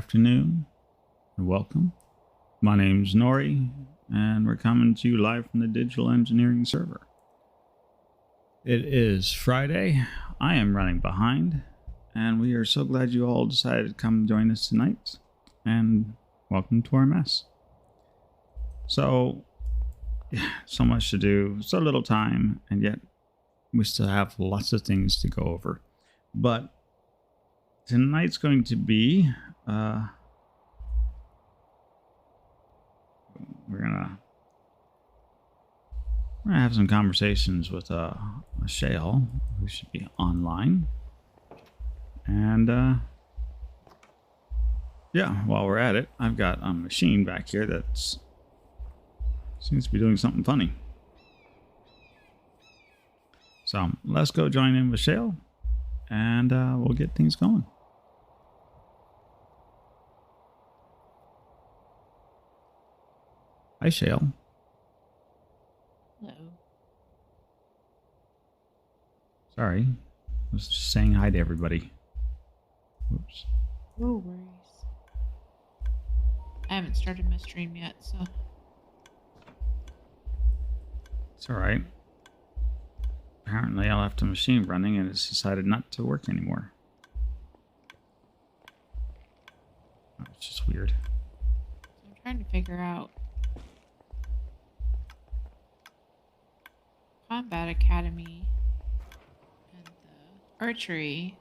afternoon, and welcome. My name's Nori, and we're coming to you live from the Digital Engineering server. It is Friday. I am running behind, and we are so glad you all decided to come join us tonight, and welcome to our mess. So much to do, so little time, and yet we still have lots of things to go over. But tonight's going to be we're gonna have some conversations with a Shale who should be online, and yeah, while we're at it, I've got a machine back here that seems to be doing something funny. So let's go join in with Shale, and we'll get things going. Hi, Shale. Hello. Sorry. I was just saying hi to everybody. Oops. No worries. I haven't started my stream yet, so. It's alright. Apparently I left a machine running and it's decided not to work anymore. Oh, it's just weird. I'm trying to figure out. Combat Academy and the archery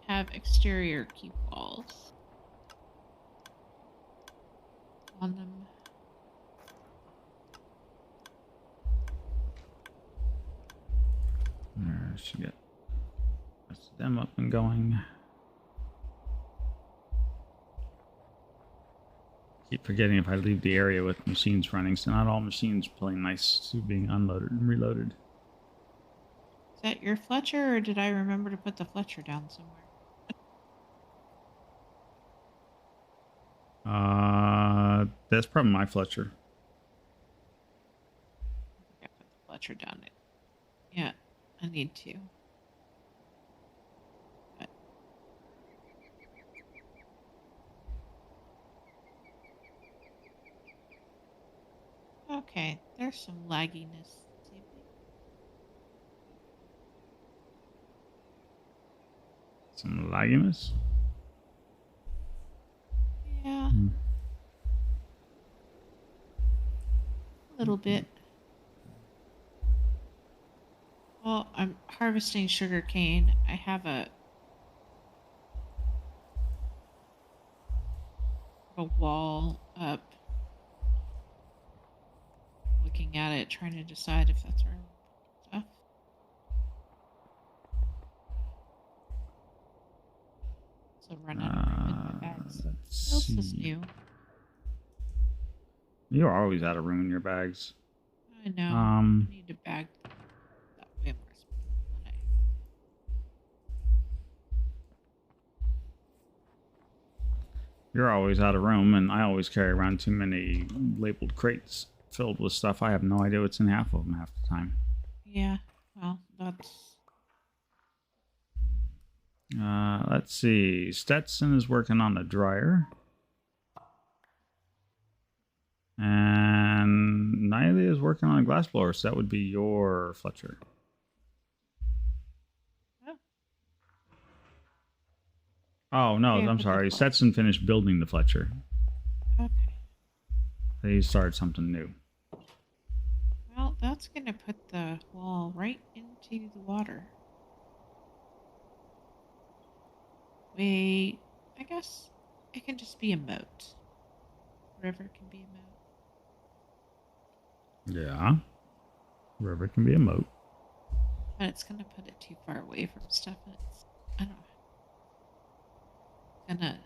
have exterior keep walls on them. There she get them up and going. Keep forgetting if I leave the area with machines running, so not all machines play nice to being unloaded and reloaded. Is that your Fletcher, or did I remember to put the Fletcher down somewhere? That's probably my Fletcher. I put the Fletcher down. Yeah, I need to. But... okay, there's some lagginess. Some lagginess? Yeah. A little bit. Well, I'm harvesting sugar cane. I have a wall up, looking at it, trying to decide if that's where stuff. So run out of room in my bags. What else is new? You're always out of room in your bags. I know. I need to bag that way more than I. You're always out of room, and I always carry around too many labeled crates filled with stuff. I have no idea what's in half of them half the time. Yeah, well, that's... let's see. Stetson is working on the dryer. And Niley is working on a glass blower, so that would be your Fletcher. Oh, no, I'm sorry. Stetson finished building the Fletcher. Okay. He started something new. Well, that's going to put the wall right into the water. Wait, I guess it can just be a moat. River can be a moat. Yeah. River can be a moat. But it's going to put it too far away from stuff. And it's, I don't know. It's going to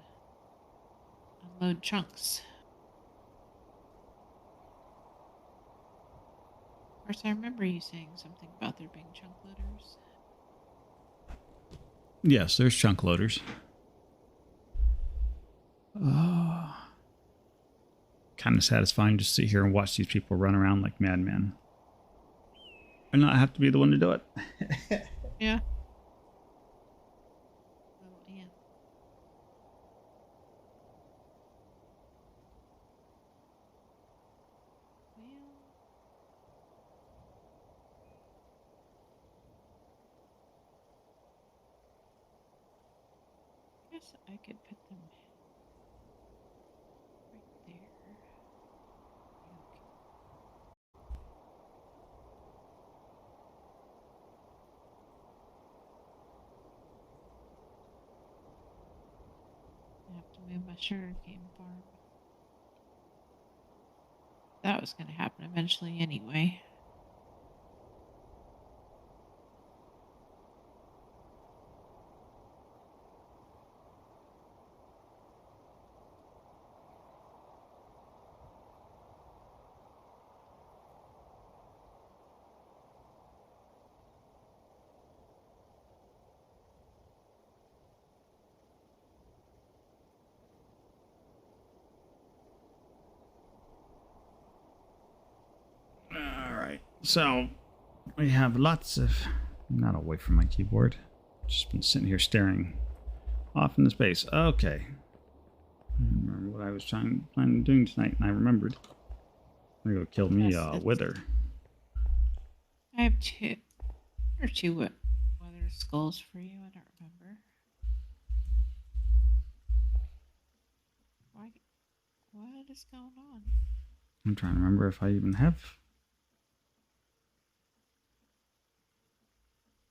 unload chunks. Of course, I remember you saying something about there being chunk loaders. Yes, there's chunk loaders. Kind of satisfying just to sit here and watch these people run around like madmen. And not have to be the one to do it. Yeah. guess I could put them right there. Okay. I have to move my sugarcane farm. That was going to happen eventually anyway. All right. So we have lots of. Not away from my keyboard. Just been sitting here staring off into space. Okay. I remember what I was planning on doing tonight, and I remembered. I'm gonna go kill me a wither. I have two wither skulls for you. I don't remember. What is going on? I'm trying to remember if I even have.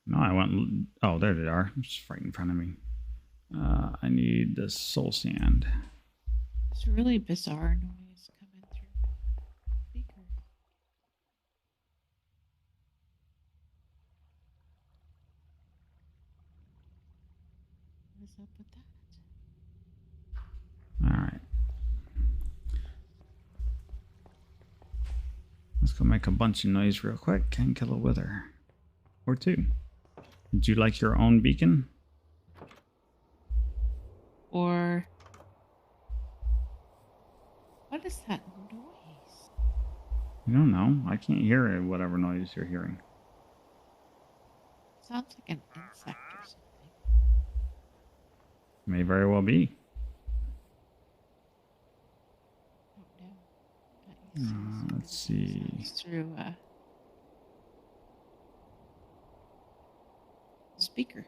No, I went. Oh, there they are. Just right in front of me. I need the soul sand. It's a really bizarre noise coming through the speaker. What is up with that? All right. Let's go make a bunch of noise real quick. Can kill a wither. Or two. Would you like your own beacon? Or what is that noise? I don't know. I can't hear it, whatever noise you're hearing. Sounds like an insect or something. May very well be. I don't know. Let's see. Through speaker.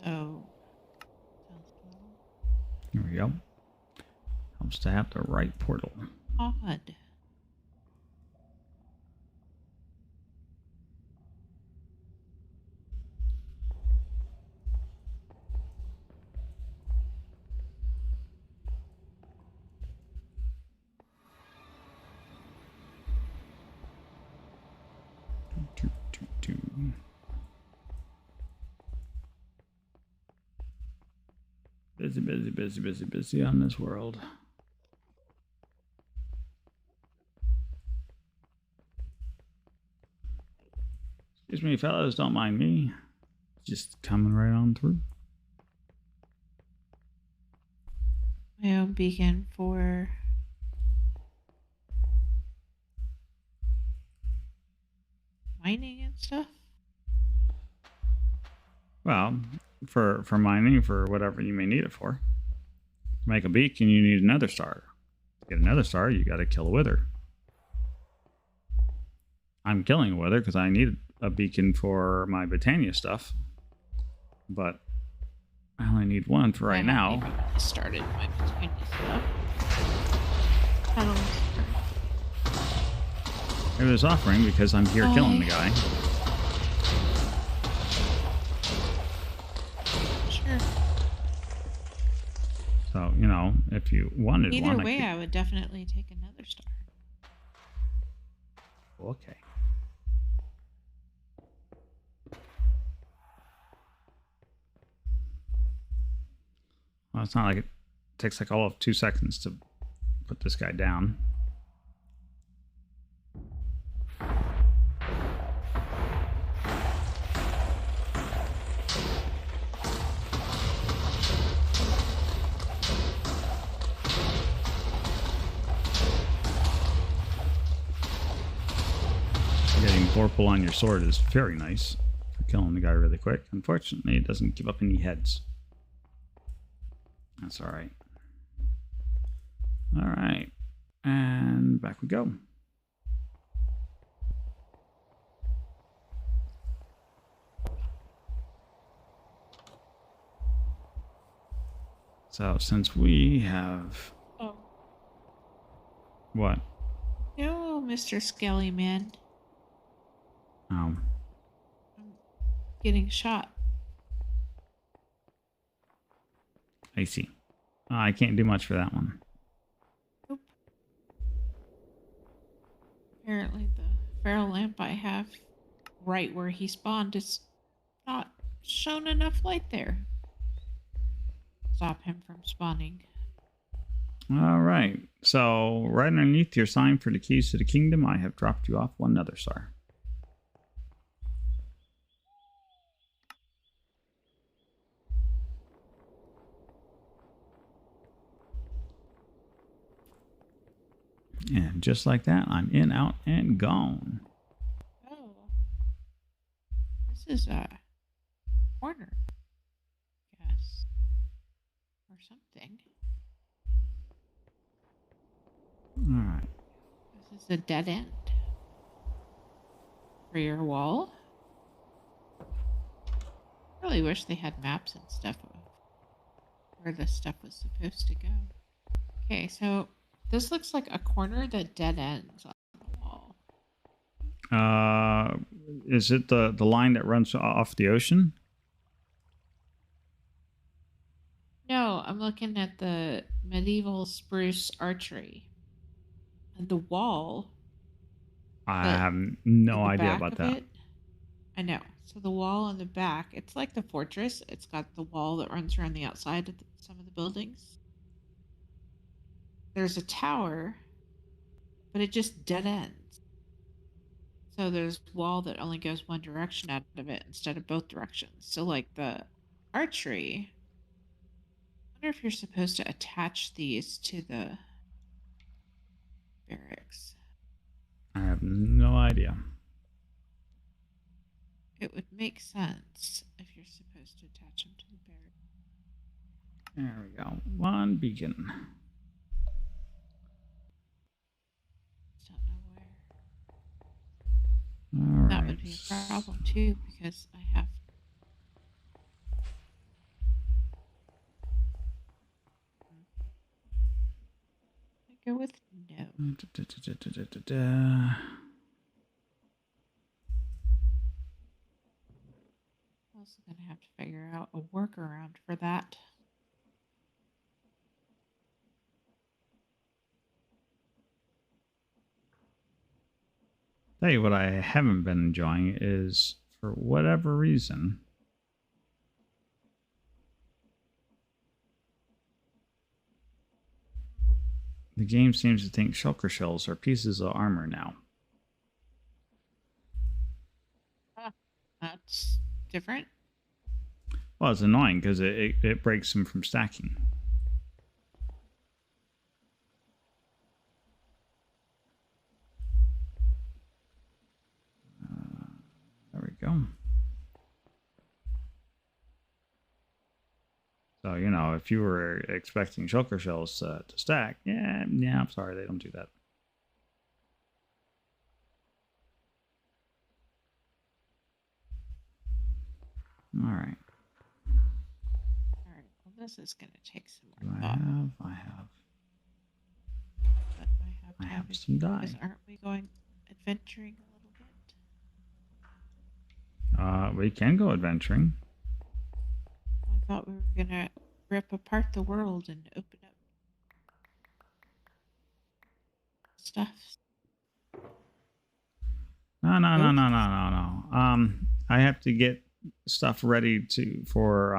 So here we go. Helps to have the right portal. odd. Busy on this world. Excuse me, fellas, don't mind me. Just coming right on through. My own beacon for mining and stuff. Well, for mining, for whatever you may need it for. To make a beacon, you need another star. To get another star, you got to kill a wither. I'm killing a wither because I need a beacon for my Britannia stuff. But I only need one for right now. I started my Britannia stuff. It was offering because I'm here killing the guy. Sure. So, you know, if you wanted Either one... Either way, I would definitely take another star. Okay. Well, it's not like it takes like all of 2 seconds to put this guy down. Getting Vorpal on your sword is very nice for killing the guy really quick. Unfortunately, it doesn't give up any heads. That's all right. All right. And back we go. So since we have Oh. what? No, Mr. Skelly Man. Um, I'm getting shot. I see. I can't do much for that one. Nope. Apparently the feral lamp I have right where he spawned is not shown enough light there. Stop him from spawning. All right. So right underneath your sign for the keys to the kingdom, I have dropped you off one other star. And just like that, I'm in, out, and gone. Oh. This is a corner. Yes. Or something. All right. This is a dead end. For your wall? Really wish they had maps and stuff of where this stuff was supposed to go. Okay, so this looks like a corner that dead ends on the wall. Is it the line that runs off the ocean? No, I'm looking at the medieval spruce archery. And the wall, I but have in no the idea back about of that. it, I know. So the wall in the back, it's like the fortress. It's got the wall that runs around the outside of some of the buildings. There's a tower, but it just dead ends. So there's wall that only goes one direction out of it instead of both directions. So like the archery, I wonder if you're supposed to attach these to the barracks. I have no idea. It would make sense if you're supposed to attach them to the barracks. There we go. One beacon. Just don't know where. All That right. would be a problem too because I have. I go with no. I'm also gonna have to figure out a workaround for that. Tell you what I haven't been enjoying is, for whatever reason, the game seems to think shulker shells are pieces of armor now. That's different. Well, it's annoying because it breaks them from stacking. There we go. So, you know, if you were expecting shulker shells to stack, yeah, I'm sorry, they don't do that. All right. All right. Well, this is gonna take some Do more I thought. have? But I have to some do dye. because aren't we going adventuring a little bit? We can go adventuring. I thought we were gonna rip apart the world and open up stuff. No. Nope. I have to get stuff ready for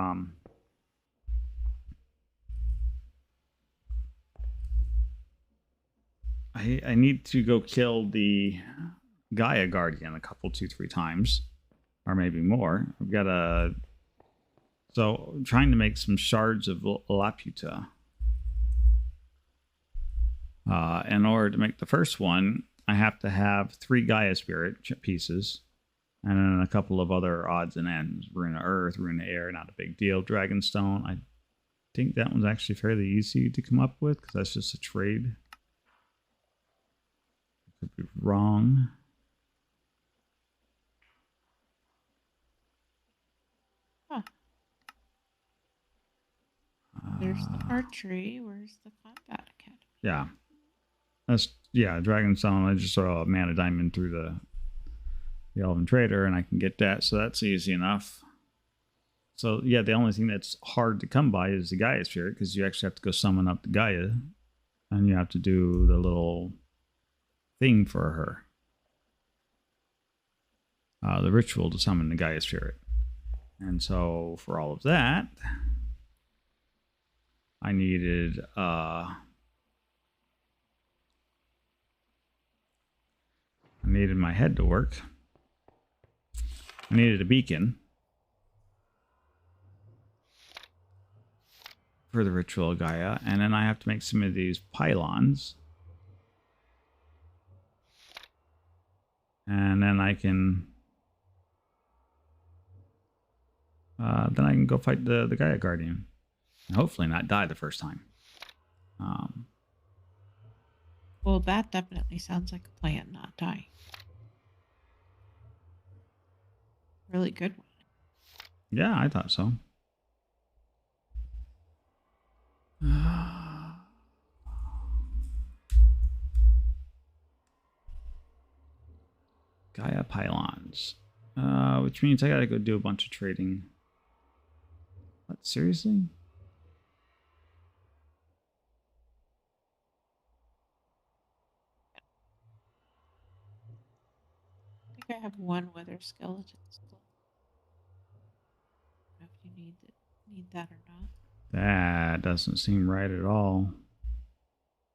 I need to go kill the Gaia Guardian a couple, 2-3 times, or maybe more. I've got I'm trying to make some shards of Laputa. In order to make the first one, I have to have 3 Gaia Spirit pieces, and then a couple of other odds and ends. Rune of Earth, Rune of Air, not a big deal. Dragonstone, I think that one's actually fairly easy to come up with because that's just a trade. Could be wrong. Huh. There's the archery. Where's the combat academy? Yeah. Dragonstone. I just throw a mana diamond through the Elven Trader and I can get that. So that's easy enough. So yeah, the only thing that's hard to come by is the Gaia Spirit because you actually have to go summon up the Gaia and you have to do the little thing for her. The ritual to summon the Gaia Spirit. And so for all of that, I needed my head to work. I needed a beacon for the ritual of Gaia, and then I have to make some of these pylons. And then I can go fight the Gaia Guardian. And hopefully not die the first time. Well, that definitely sounds like a plan, not die. Really good one. Yeah, I thought so. Gaia pylons. Which means I gotta go do a bunch of trading. What, seriously? I think I have one wither skeleton still. I don't know if you need that or not. That doesn't seem right at all.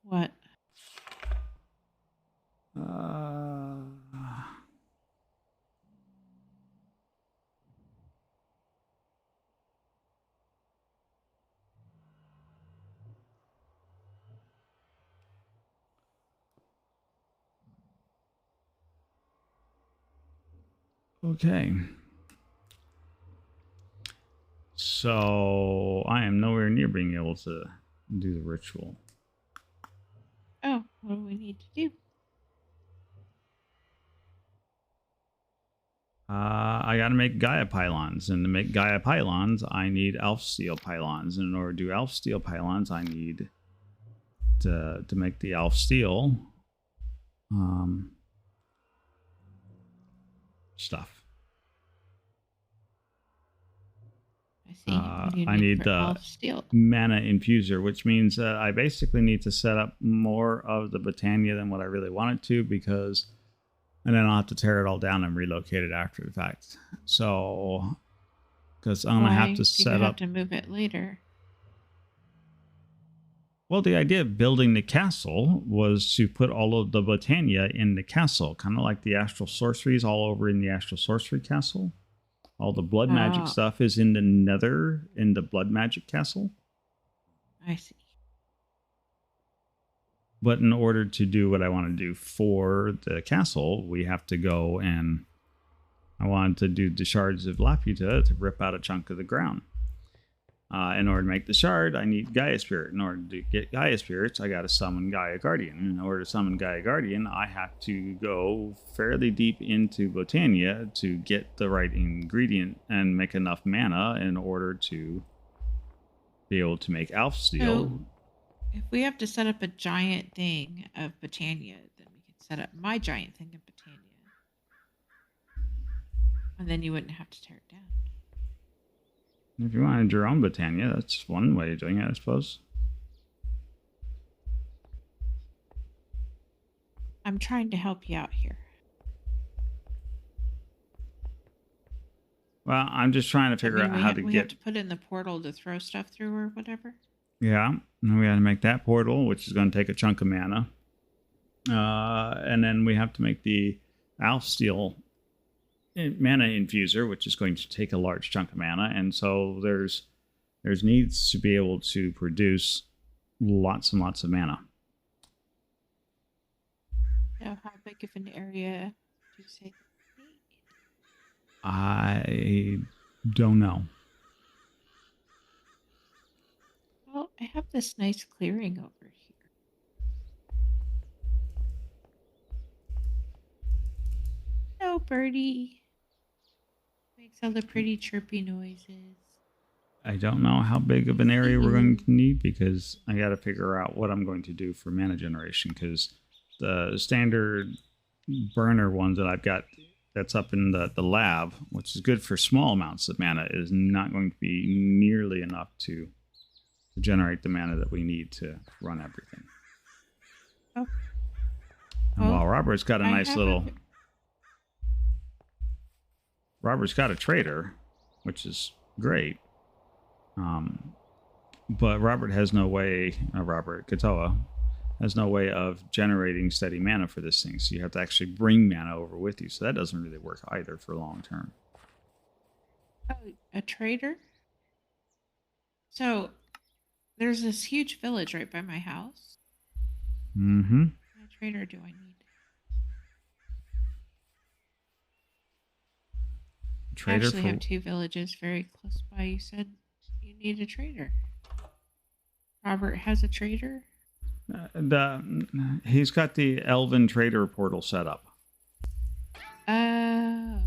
What? Okay. So I am nowhere near being able to do the ritual. Oh, what do we need to do? I got to make Gaia pylons, and to make Gaia pylons, I need elf steel pylons. And in order to do elf steel pylons, I need to make the elf steel stuff. I see. What do you I need the elf steel? mana infuser, which means that I basically need to set up more of the Britannia than what I really wanted to, because, and then I'll have to tear it all down and relocate it after the fact. So, because I'm gonna have to set up to move it later. Well, the idea of building the castle was to put all of the Britannia in the castle, kind of like the astral sorceries all over in the astral sorcery castle. All the blood magic stuff is in the nether, in the blood magic castle. I see. But in order to do what I want to do for the castle, we have to go and I wanted to do the shards of Laputa to rip out a chunk of the ground. In order to make the shard, I need Gaia Spirit. In order to get Gaia Spirits, I got to summon Gaia Guardian. In order to summon Gaia Guardian, I have to go fairly deep into Botania to get the right ingredient and make enough mana in order to be able to make Elf Steel. So, if we have to set up a giant thing of Botania, then we can set up my giant thing of Botania. And then you wouldn't have to tear it down. If you wanted your own Britannia, that's one way of doing it, I suppose. I'm trying to help you out here. Well, I'm just trying to figure out how to get... We have to put in the portal to throw stuff through or whatever? Yeah, and we had to make that portal, which is going to take a chunk of mana. And then we have to make the Elf Steel mana infuser, which is going to take a large chunk of mana, and so there's needs to be able to produce lots and lots of mana. So how big of an area do you say that we need? I don't know. Well, I have this nice clearing over here. Hello, birdie. Makes all the pretty chirpy noises. I don't know how big of an area we're going Ooh. to need because I got to figure out what I'm going to do for mana generation because the standard burner ones that I've got that's up in the lab, which is good for small amounts of mana, is not going to be nearly enough to generate the mana that we need to run everything. Oh, And well, while Robert's got a I nice have little... Robert's got a trader, which is great. But Robert has no way, Robert Katoa has no way of generating steady mana for this thing. So you have to actually bring mana over with you. So that doesn't really work either for long term. a trader. So there's this huge village right by my house. Mm-hmm. What kind of trader do I need? I Trader actually for... have two villages very close by. You said you need a trader. Robert has a trader? He's got the Elven Trader portal set up. Oh.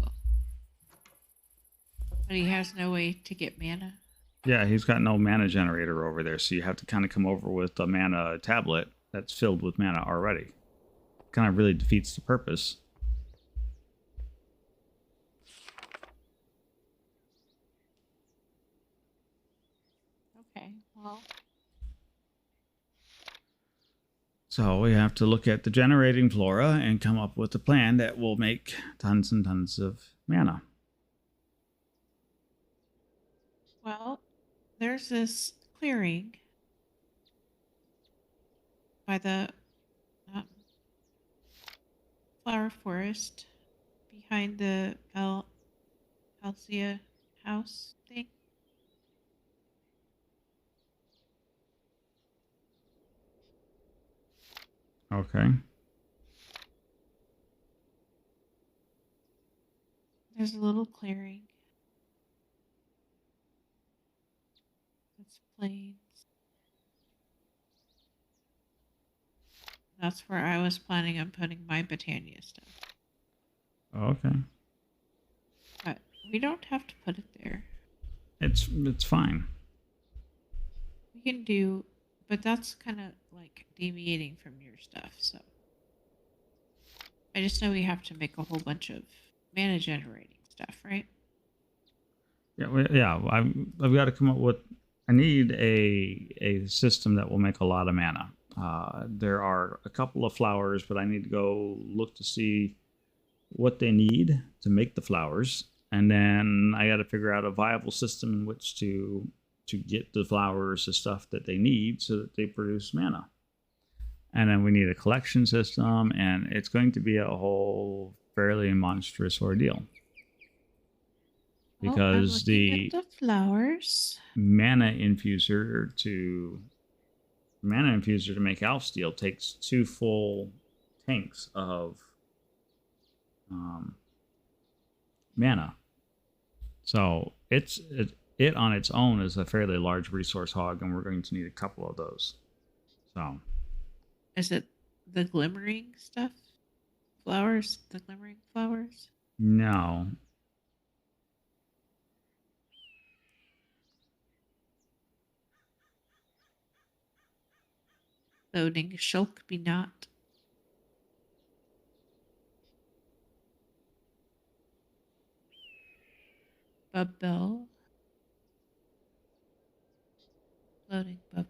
But he has no way to get mana. Yeah, he's got no mana generator over there, so you have to kind of come over with a mana tablet that's filled with mana already. Kind of really defeats the purpose. Okay, well. So we have to look at the generating flora and come up with a plan that will make tons and tons of mana. Well, there's this clearing by the flower forest behind the Valhelsia house thing. Okay. There's a little clearing. It's plains. That's where I was planning on putting my Botania stuff. Okay. But we don't have to put it there. It's fine. We can do, but that's kind of like deviating from your stuff, so. I just know we have to make a whole bunch of mana generating stuff, right? Yeah. I've got to come up with... I need a system that will make a lot of mana. There are a couple of flowers, but I need to go look to see what they need to make the flowers, and then I got to figure out a viable system in which to get the flowers the stuff that they need so that they produce mana. And then we need a collection system, and it's going to be a whole fairly monstrous ordeal. Because the flowers mana infuser to make elf steel takes 2 full tanks of mana. So it on its own is a fairly large resource hog, and we're going to need a couple of those. So is it the glimmering stuff? Flowers? The glimmering flowers? no. Loading shulk be not. Bubble. Loading bubble.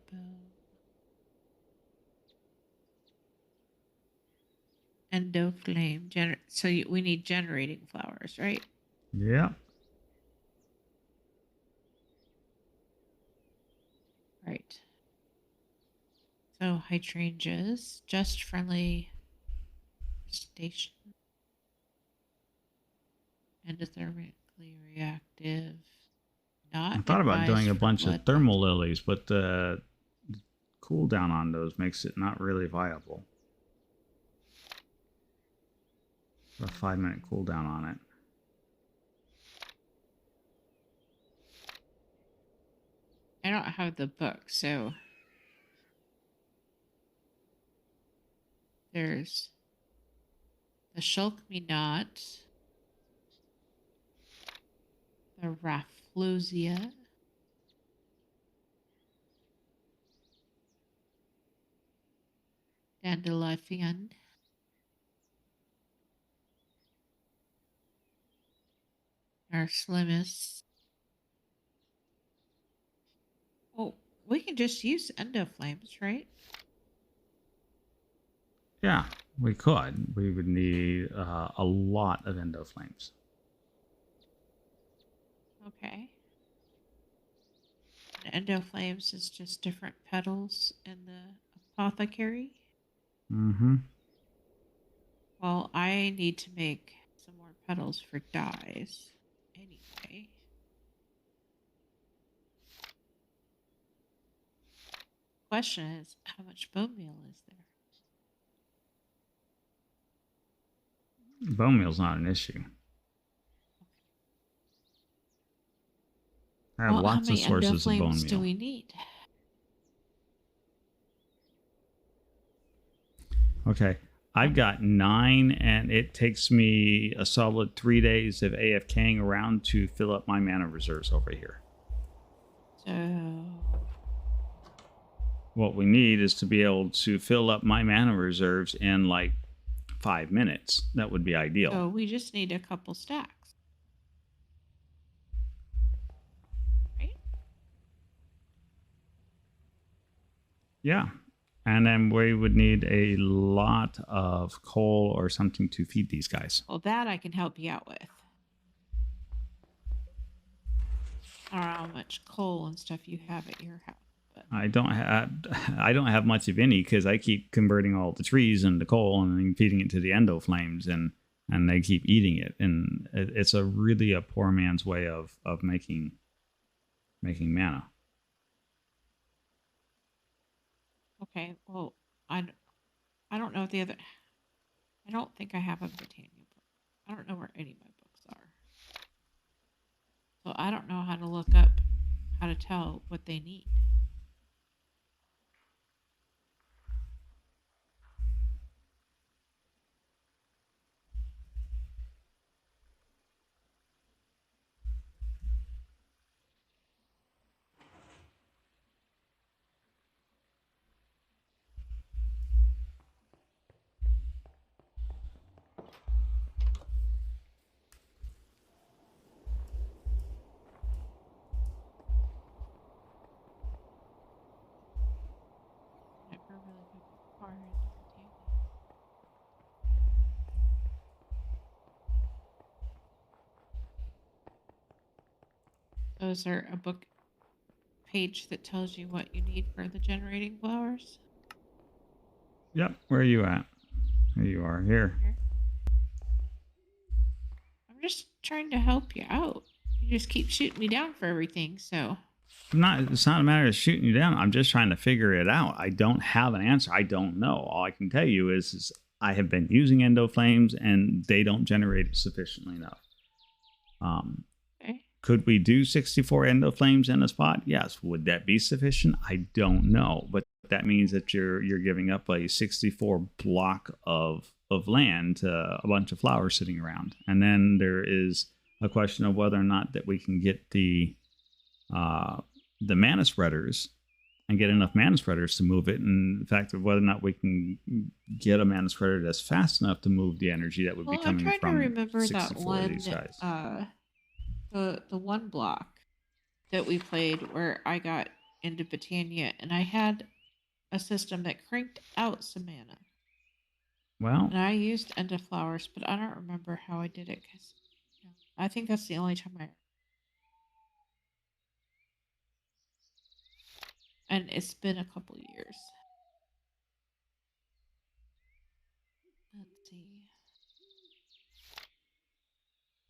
Endo flame. So we need generating flowers, right? Yeah. Right. So hydrangeas, just friendly station. Endothermically reactive. Not I thought about doing a bunch of blood thermal lilies, but the cooldown on those makes it not really viable. A 5-minute cooldown on it. I don't have the book, so there's the shulk me not, the rafflesia, Dandelion. Our slimmest. Well, we can just use endo flames, right? Yeah, we could. We would need a lot of endo flames. Okay. And endo flames is just different petals in the apothecary. Mm-hmm. Well, I need to make some more petals for dyes anyway. Question is, how much bone meal is there? Bone meal's not an issue. I have Well, how lots of many endo sources of bone flames do meal. we need? Okay. I've got 9, and it takes me a solid 3 days of AFKing around to fill up my mana reserves over here. So, What we need is to be able to fill up my mana reserves in like 5 minutes. That would be ideal. so we just need a couple stacks, right? Yeah. And then we would need a lot of coal or something to feed these guys. Well, that I can help you out with. I don't know how much coal and stuff you have at your house, but I don't have much of any because I keep converting all the trees into coal and then feeding it to the endo flames, and they keep eating it, and it's a really a poor man's way of making mana. okay. Well, I don't know the other. I don't think I have a Britannia book. I don't know where any of my books are, so I don't know how to look up how to tell what they need. Never really got that far into Britannia. So is there a book page that tells you what you need for the generating flowers? Yep. Where are you at? Here you are. Here. Here. I'm just trying to help you out. You just keep shooting me down for everything, so. It's not a matter of shooting you down. I'm just trying to figure it out. I don't have an answer. I don't know. All I can tell you is I have been using endo flames and they don't generate it sufficiently enough. Okay. Could we do 64 endo flames in a spot? Yes. Would that be sufficient? I don't know. But that means that you're giving up a 64 block of land to a bunch of flowers sitting around. And then there is a question of whether or not that we can get the mana spreaders and get enough mana spreaders to move it. And in fact, of whether or not we can get a mana spreader that's fast enough to move the energy that would be coming I'm trying from to remember that 64 of one, these guys. the one block that we played where I got into Britannia and I had a system that cranked out some mana. Well, And I used Enda Flowers, but I don't remember how I did it because I think that's the only time I. And it's been a couple years. Let's see.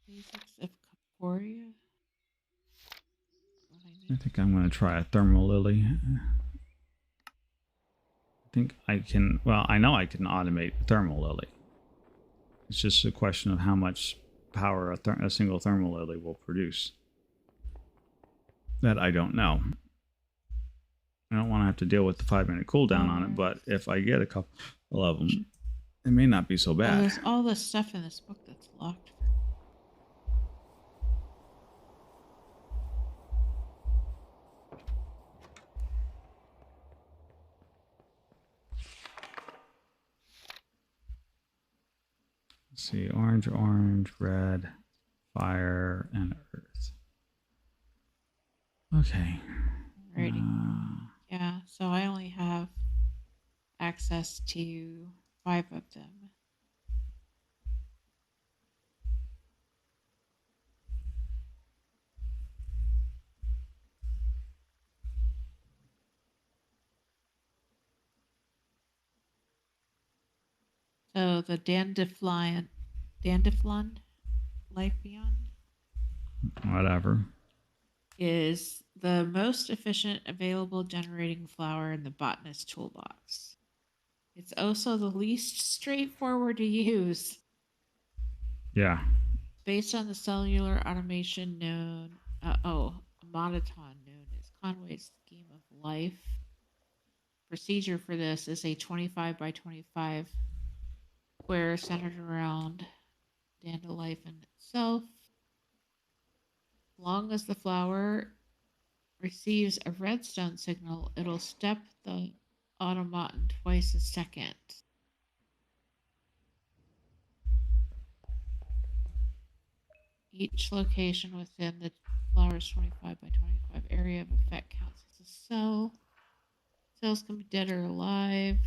Basics of Caporia. I think I'm going to try a thermal lily. I think I can. Well, I know I can automate a thermal lily. It's just a question of how much power a single thermal lily will produce. That I don't know. I don't want to have to deal with the 5-minute cooldown on it, but if I get a couple of them, it may not be so bad. Oh, there's all this stuff in this book that's locked. see, orange, red, fire, and earth. Okay. Alrighty. Yeah, so I only have access to 5 of them. So the dandelion, life beyond, Whatever. is the most efficient available generating flower in the botanist toolbox. It's also the least straightforward to use. Yeah. Based on the cellular automation known, a monoton known as Conway's scheme of life. Procedure for this is a 25 by 25 square centered around dandelion itself. As long as the flower receives a redstone signal, it'll step the automaton twice a second. Each location within the flower's 25 by 25 area of effect counts as a cell. Cells can be dead or alive.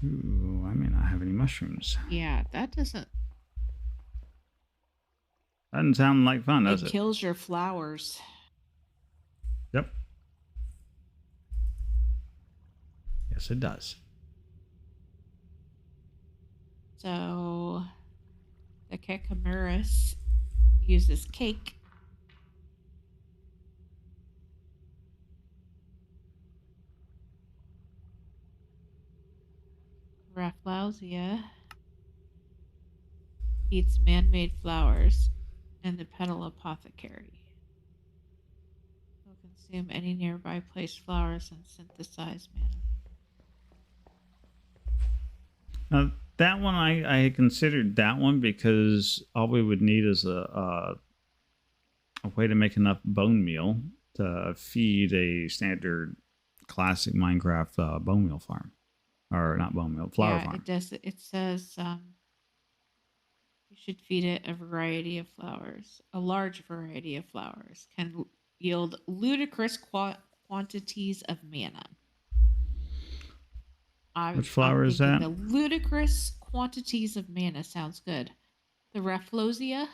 Ooh, I may not have any mushrooms. Yeah, that doesn't. Doesn't sound like fun, does It it? kills your flowers. Yep. Yes, it does. So the Kekamuris uses cake. Rafflesia eats man-made flowers, and the petal apothecary will consume any nearby placed flowers and synthesize mana. Now, that one, I considered that one because all we would need is a way to make enough bone meal to feed a standard classic Minecraft bone meal farm. Or not bone meal, flower farm. It does. It says you should feed it a variety of flowers. A large variety of flowers can yield ludicrous quantities of mana. Which I'm flower is thinking that? the ludicrous quantities of mana sounds good. The Rafflesia,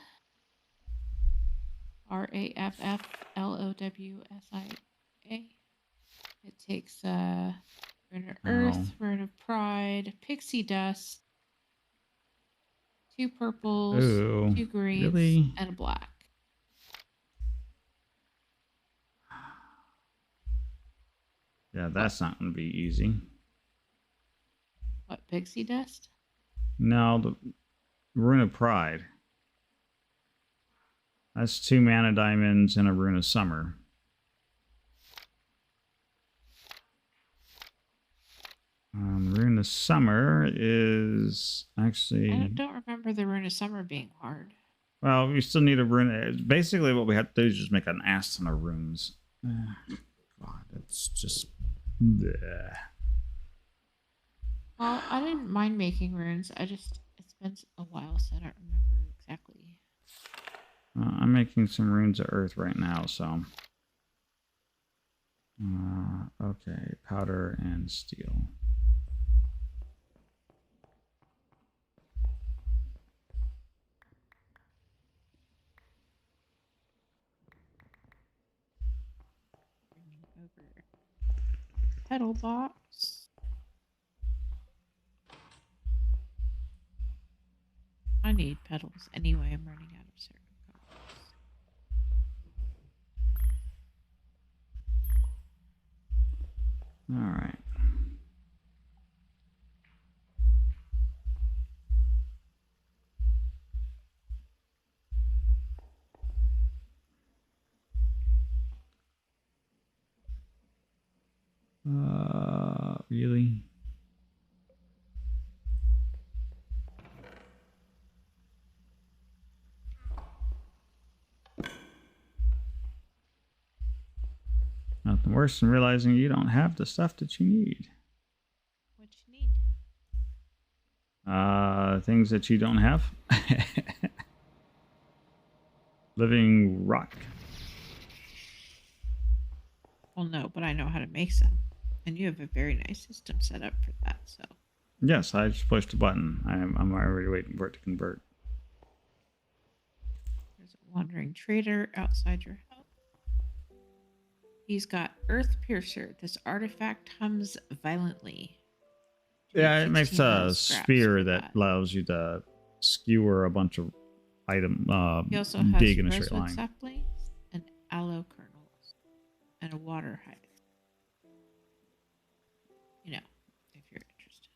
Rafflowsia. It takes Rune of Earth, Rune of Pride, Pixie Dust, 2 purples, Ooh, 2 greens, really? and a black. Yeah, that's not going to be easy. What, Pixie Dust? No, the Rune of Pride. That's 2 mana diamonds and a Rune of Summer. Rune of Summer is actually... I don't remember the Rune of Summer being hard. Well, we still need a rune. Basically, what we have to do is just make an ass ton of runes. God, it's just... Bleh. Well, I didn't mind making runes. It's been a while, so I don't remember exactly. I'm making some runes of earth right now, so... okay, powder and steel. Bringing over petal box. I need petals anyway. I'm running out of certain colors. All right. Really? Worse than realizing you don't have the stuff that you need. What you need? Things that you don't have. Living rock. Well, no, but I know how to make some. And you have a very nice system set up for that, so. Yes, I just pushed a button. I'm already waiting for it to convert. There's a wandering trader outside your house. He's got Earth Piercer. This artifact hums violently. Yeah, it makes a spear that allows you to skewer a bunch of item he also dig has in a straight rosewood line. saplings and aloe kernels and a water hydrant. You know, if you're interested.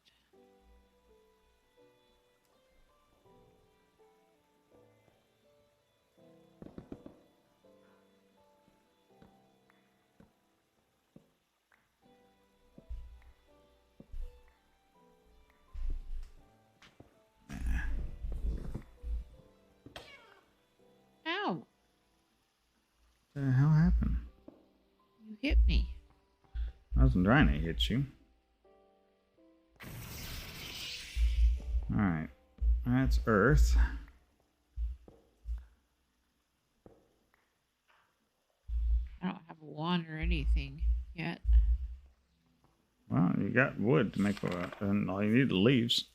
Ow! What the hell happened? You hit me. I wasn't trying to hit you. Alright. That's Earth. I don't have a wand or anything yet. Well, you got wood to make and all you need are leaves.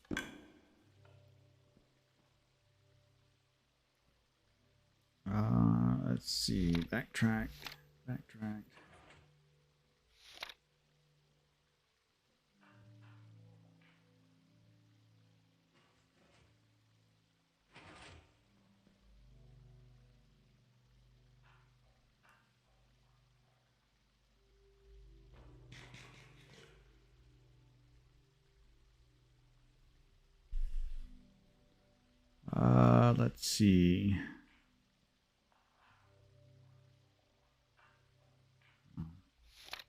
Let's see. Backtrack. Let's see.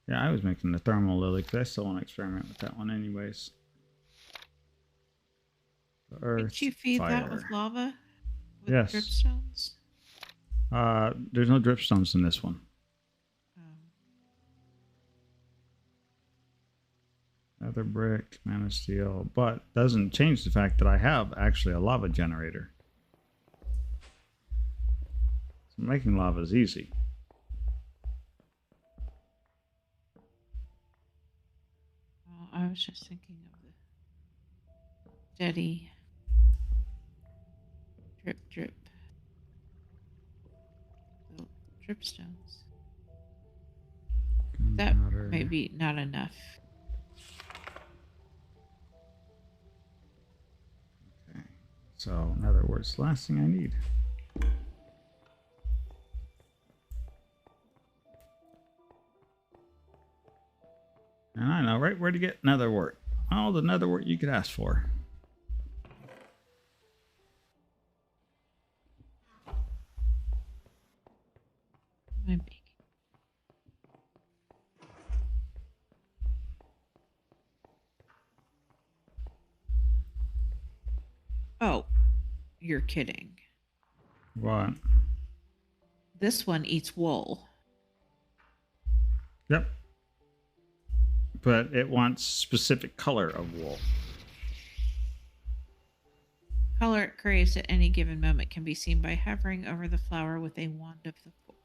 Yeah, I was making the thermal lily because I still want to experiment with that one anyways. Earth, Did you feed fire. that with lava? With Yes. dripstones? There's no dripstones in this one. Nether brick, man of steel, but doesn't change the fact that I have actually a lava generator. So making lava is easy. I was just thinking of the steady drip, drip. The dripstones. That may be not enough. Okay. So, in other words, the last thing I need. And I know right where to get netherwort. All the netherwort you could ask for. Maybe. Oh, you're kidding. What? This one eats wool. Yep. But it wants specific color of wool. Color it craves at any given moment can be seen by hovering over the flower with a wand of the forest.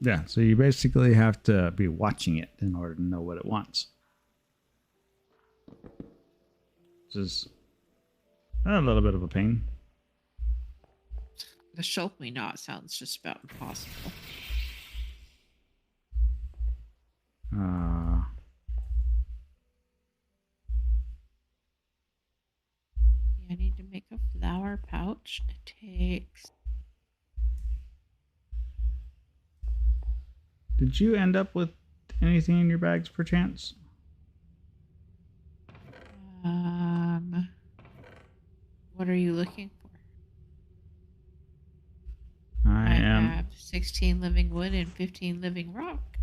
Yeah, so you basically have to be watching it in order to know what it wants. Which is a little bit of a pain. The Show Me Not sounds just about impossible. I need to make a flower pouch. It takes... Did you end up with anything in your bags, perchance? What are you looking for? I have 16 living wood and 15 living rock.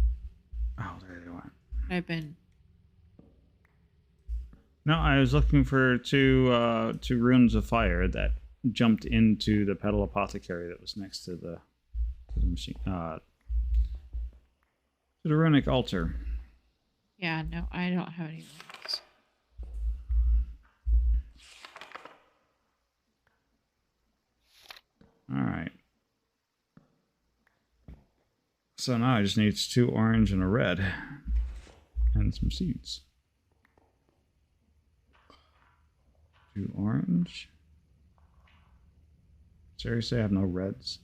Oh, there you are. I've been... No, I was looking for two runes of fire that jumped into the pedal apothecary that was next to the machine, to the runic altar. Yeah, no, I don't have any runes. All right. So now I just need 2 orange and a red. And some seeds. 2 orange. Seriously, I have no reds?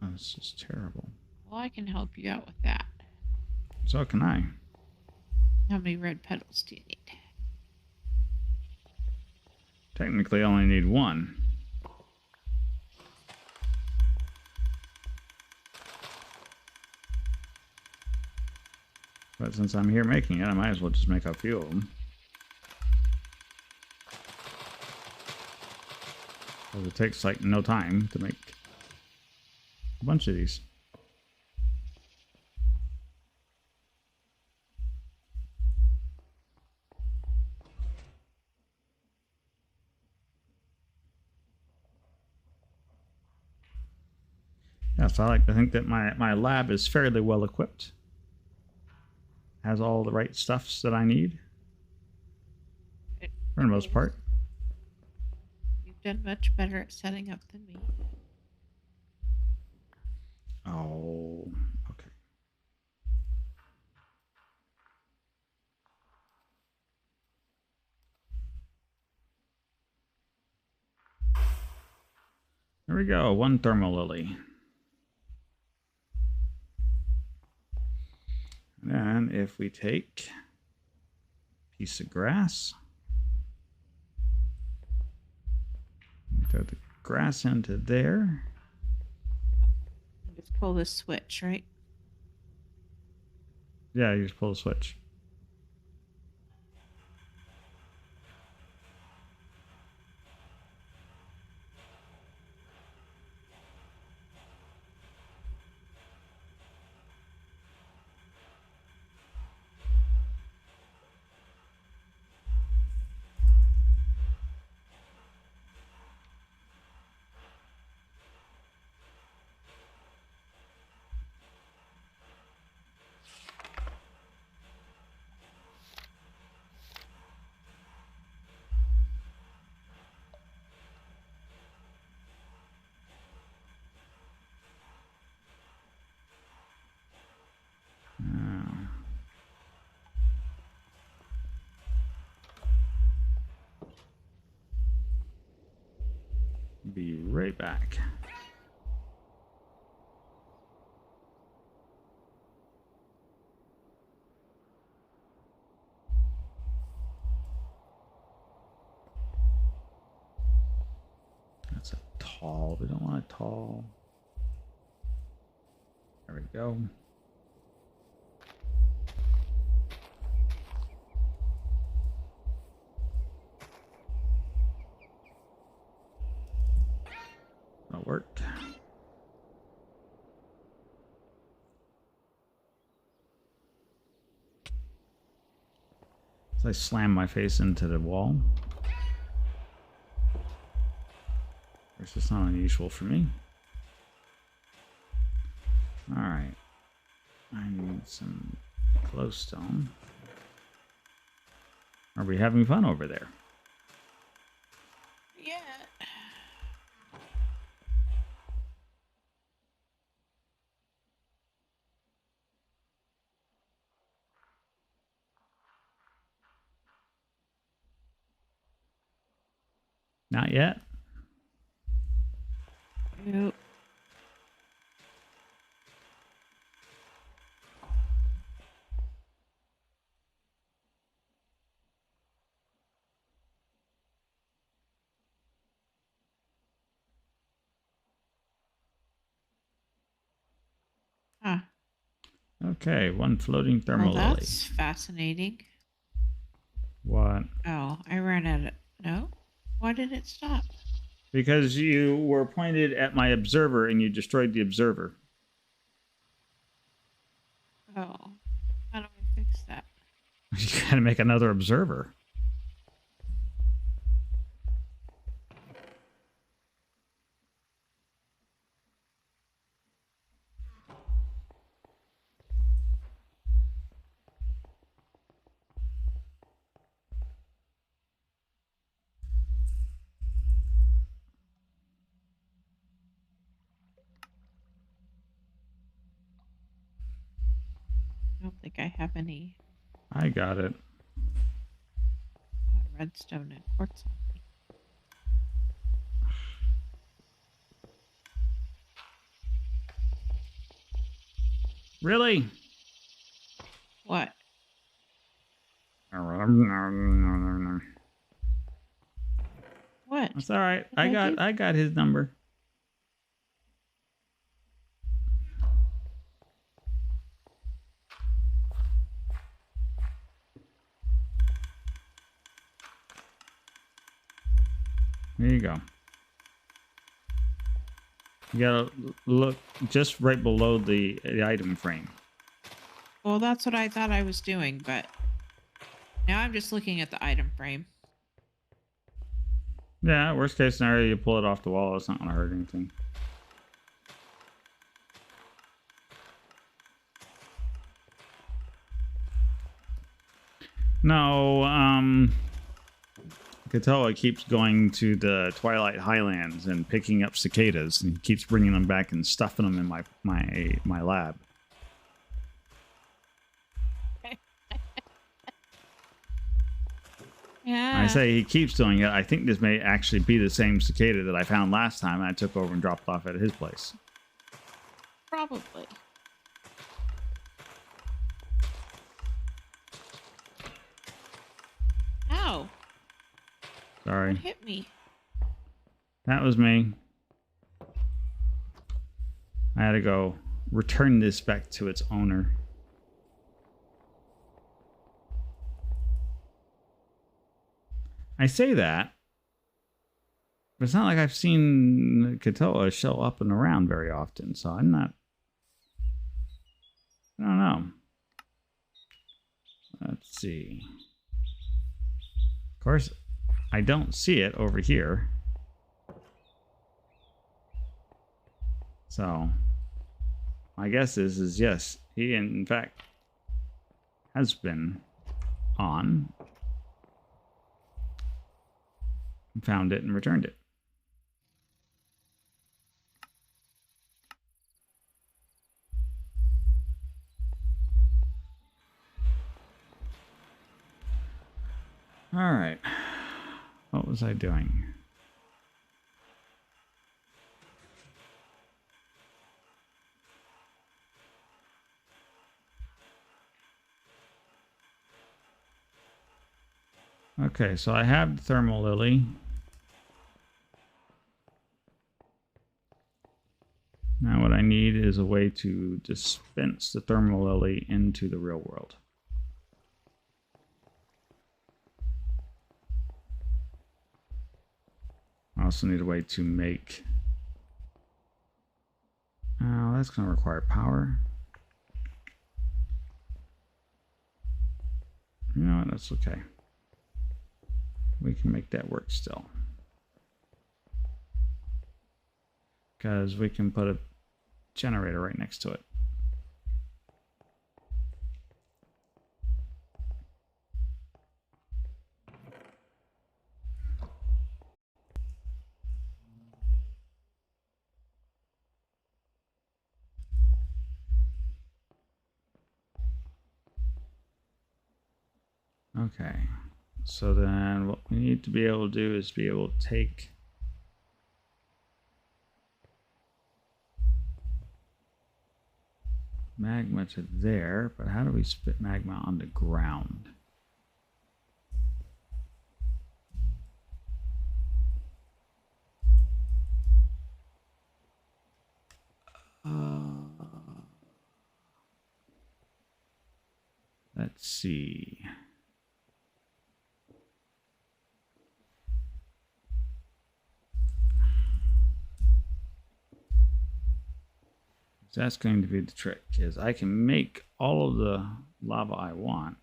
Oh, this is terrible. Well, I can help you out with that. So can I. How many red petals do you need? Technically, I only need 1. But since I'm here making it, I might as well just make a few of them. Because it takes like no time to make a bunch of these. Yeah, so I like to think that my lab is fairly well equipped. Has all the right stuffs that I need. For the most part. You've done much better at setting up than me. Oh, okay. There we go, 1 thermal lily. And then if we take a piece of grass, we throw the grass into there. Just pull this switch, right? Yeah, you just pull the switch. Be right back. That's a tall. We don't want a tall. There we go. That worked. So I slam my face into the wall. It's just not unusual for me. Alright. I need some glowstone. Are we having fun over there? Yeah. Not yet. Nope. Huh. Okay, 1 floating thermal Well, lily. that's fascinating. What? Oh, I ran out of... No? Why did it stop? Because you were pointed at my observer and you destroyed the observer. Oh. How do I fix that? You gotta make another observer. I don't think I have any I got it. redstone and quartz on me. Really? What? What? That's all right. What did I do? I got his number. There you go. You gotta look just right below the item frame. Well, that's what I thought I was doing, but now I'm just looking at the item frame. Yeah, worst case scenario, you pull it off the wall. It's not gonna hurt anything. No, Katoa keeps going to the Twilight Highlands and picking up cicadas, and he keeps bringing them back and stuffing them in my lab. Yeah. I say he keeps doing it. I think this may actually be the same cicada that I found last time I took over and dropped off at his place. Probably. Ow. Sorry. What hit me? That was me. I had to go return this back to its owner. I say that, but it's not like I've seen Katoa show up and around very often, so I'm not... I don't know. Let's see. Of course, I don't see it over here. So, my guess is yes, he in fact has been on, found it, and returned it. All right. What was I doing? Okay, so I have the thermal lily. Now what I need is a way to dispense the thermal lily into the real world. I also need a way to make... Oh, that's going to require power. You know what? That's okay. We can make that work still. Because we can put a generator right next to it. Okay, so then what we need to be able to do is be able to take magma to there, but how do we spit magma on the ground? Let's see. That's going to be the trick, is I can make all of the lava I want.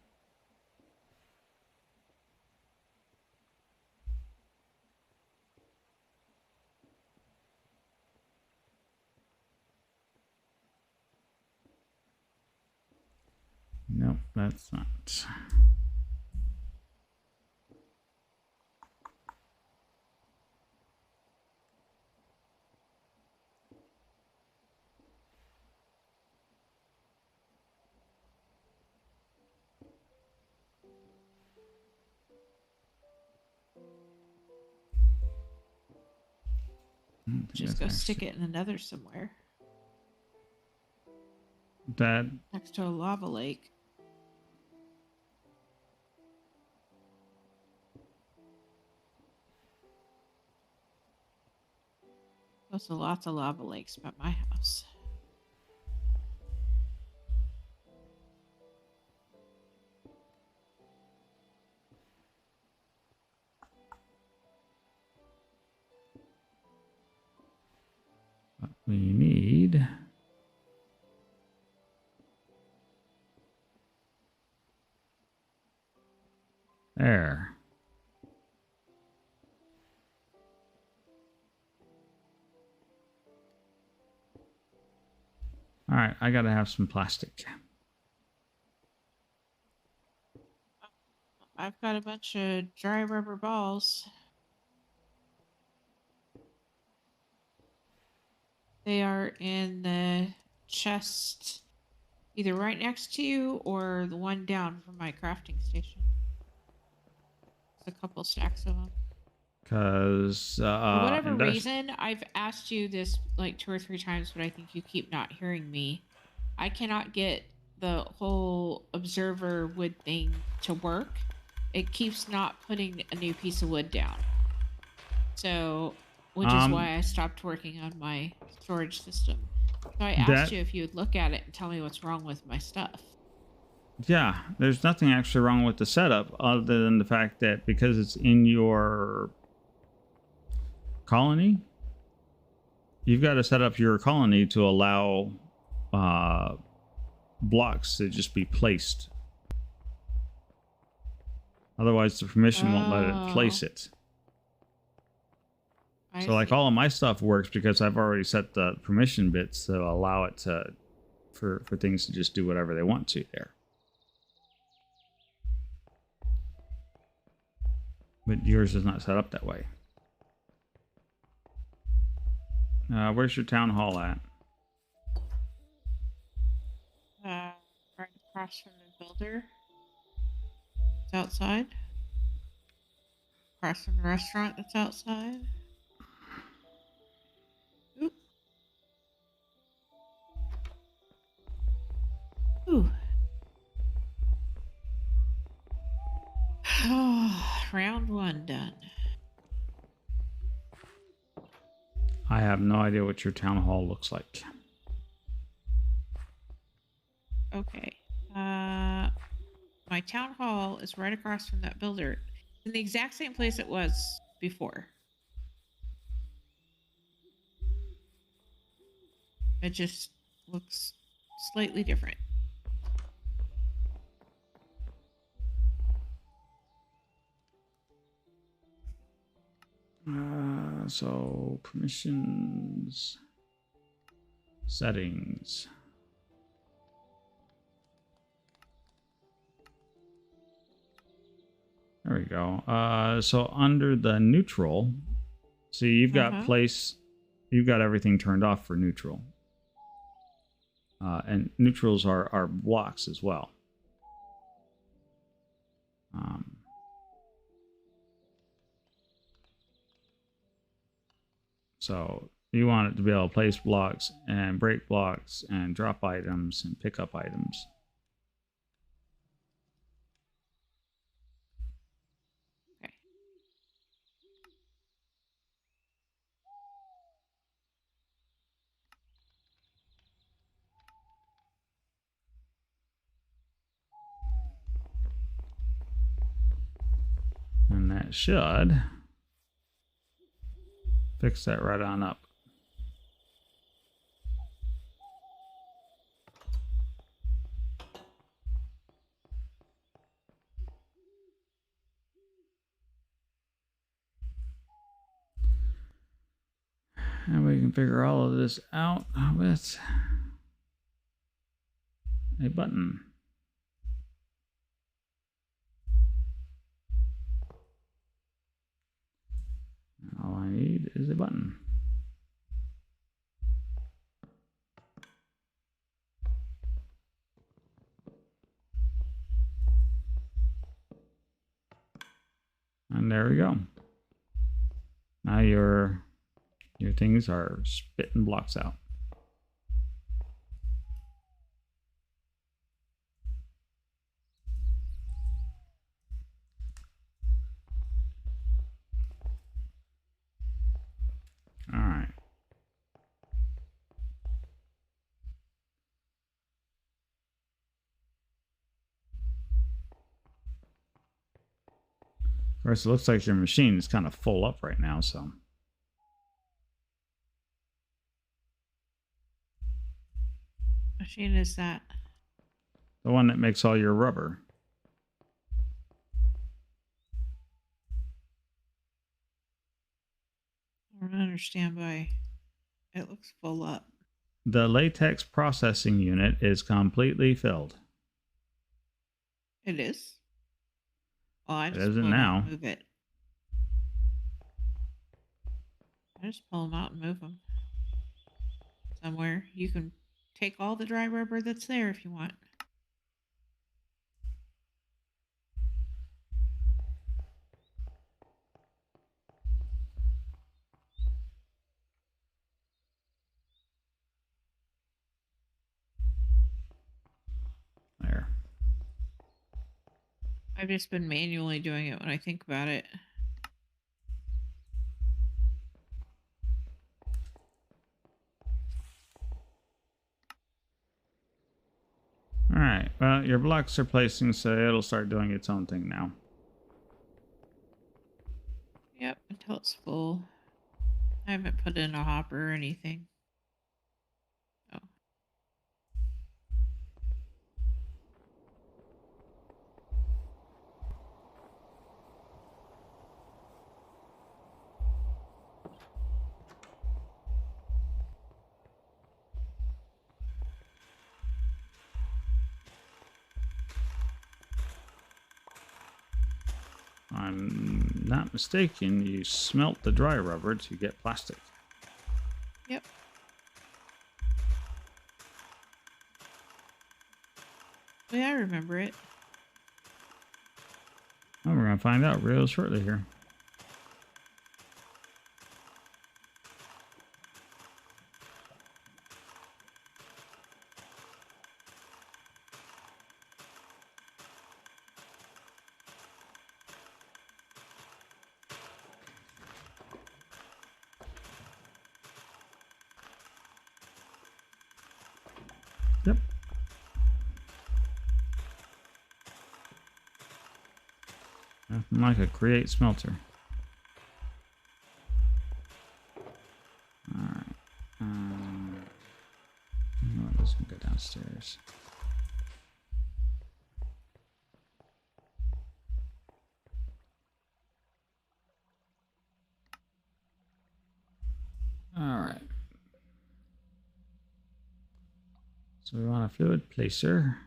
Nope, that's not. I don't think Just that's go stick actually it in another somewhere that. next to a lava lake. There's lots of lava lakes by my house. What we need. There. All right, I gotta have some plastic. I've got a bunch of dry rubber balls. They are in the chest, either right next to you or the one down from my crafting station. There's a couple stacks of them. Because For whatever reason, I've asked you this like 2 or 3 times, but I think you keep not hearing me. I cannot get the whole observer wood thing to work. It keeps not putting a new piece of wood down. So, which is why I stopped working on my storage system. So I asked you if you would look at it and tell me what's wrong with my stuff. Yeah, there's nothing actually wrong with the setup other than the fact that because it's in your colony, you've got to set up your colony to allow blocks to just be placed. Otherwise, the permission won't let it place it. So like all of my stuff works because I've already set the permission bits to allow it to for things to just do whatever they want to there. But yours is not set up that way. Where's your town hall at? Right across from the builder. It's outside. Across from the restaurant that's outside. Oop. Ooh. Round 1 done. I have no idea what your town hall looks like. Okay. My town hall is right across from that builder. In the exact same place it was before. It just looks slightly different. So permissions, settings. There we go. So under the neutral, see you've got place, you've got everything turned off for neutral. And neutrals are blocks as well. So you want it to be able to place blocks and break blocks and drop items and pick up items. Okay. And that should fix that right on up. And we can figure all of this out with a button. All I need is a button. And there we go. Now your things are spitting blocks out. All right. Of course, it looks like your machine is kind of full up right now, so. Machine is that? The one that makes all your rubber. I don't understand why it looks full up. The latex processing unit is completely filled. It is? Well, I It just isn't pull it out now. and move it. I just pull them out and move them somewhere. You can take all the dry rubber that's there if you want. There. I've just been manually doing it when I think about it. All right. Well, your blocks are placing, so it'll start doing its own thing now. Yep, until it's full. I haven't put in a hopper or anything. Oh. I'm not mistaken, you smelt the dry rubber to get plastic. Yep. Oh, yeah, I remember it. Well, we're going to find out real shortly here. Yep. Nothing like a create smelter. All right. No, it doesn't go downstairs. All right. So we want a fluid placer.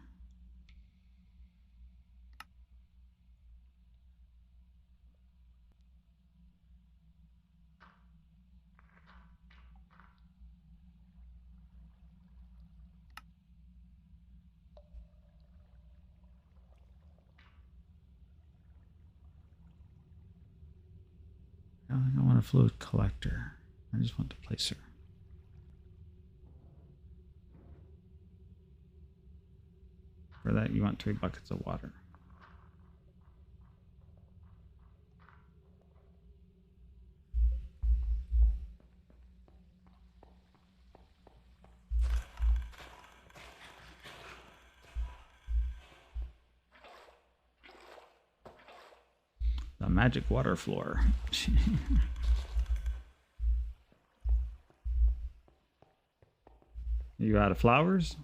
I don't want a fluid collector. I just want the placer. For that, you want 3 buckets of water. The magic water floor. You out of flowers?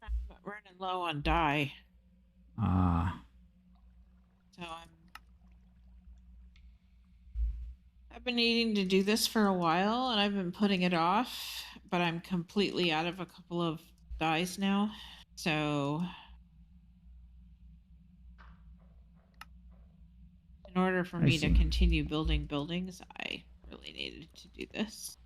I'm running low on dye. Ah. So I've been needing to do this for a while and I've been putting it off, but I'm completely out of a couple of dyes now. So in order for I me to see. continue building buildings, I really needed to do this.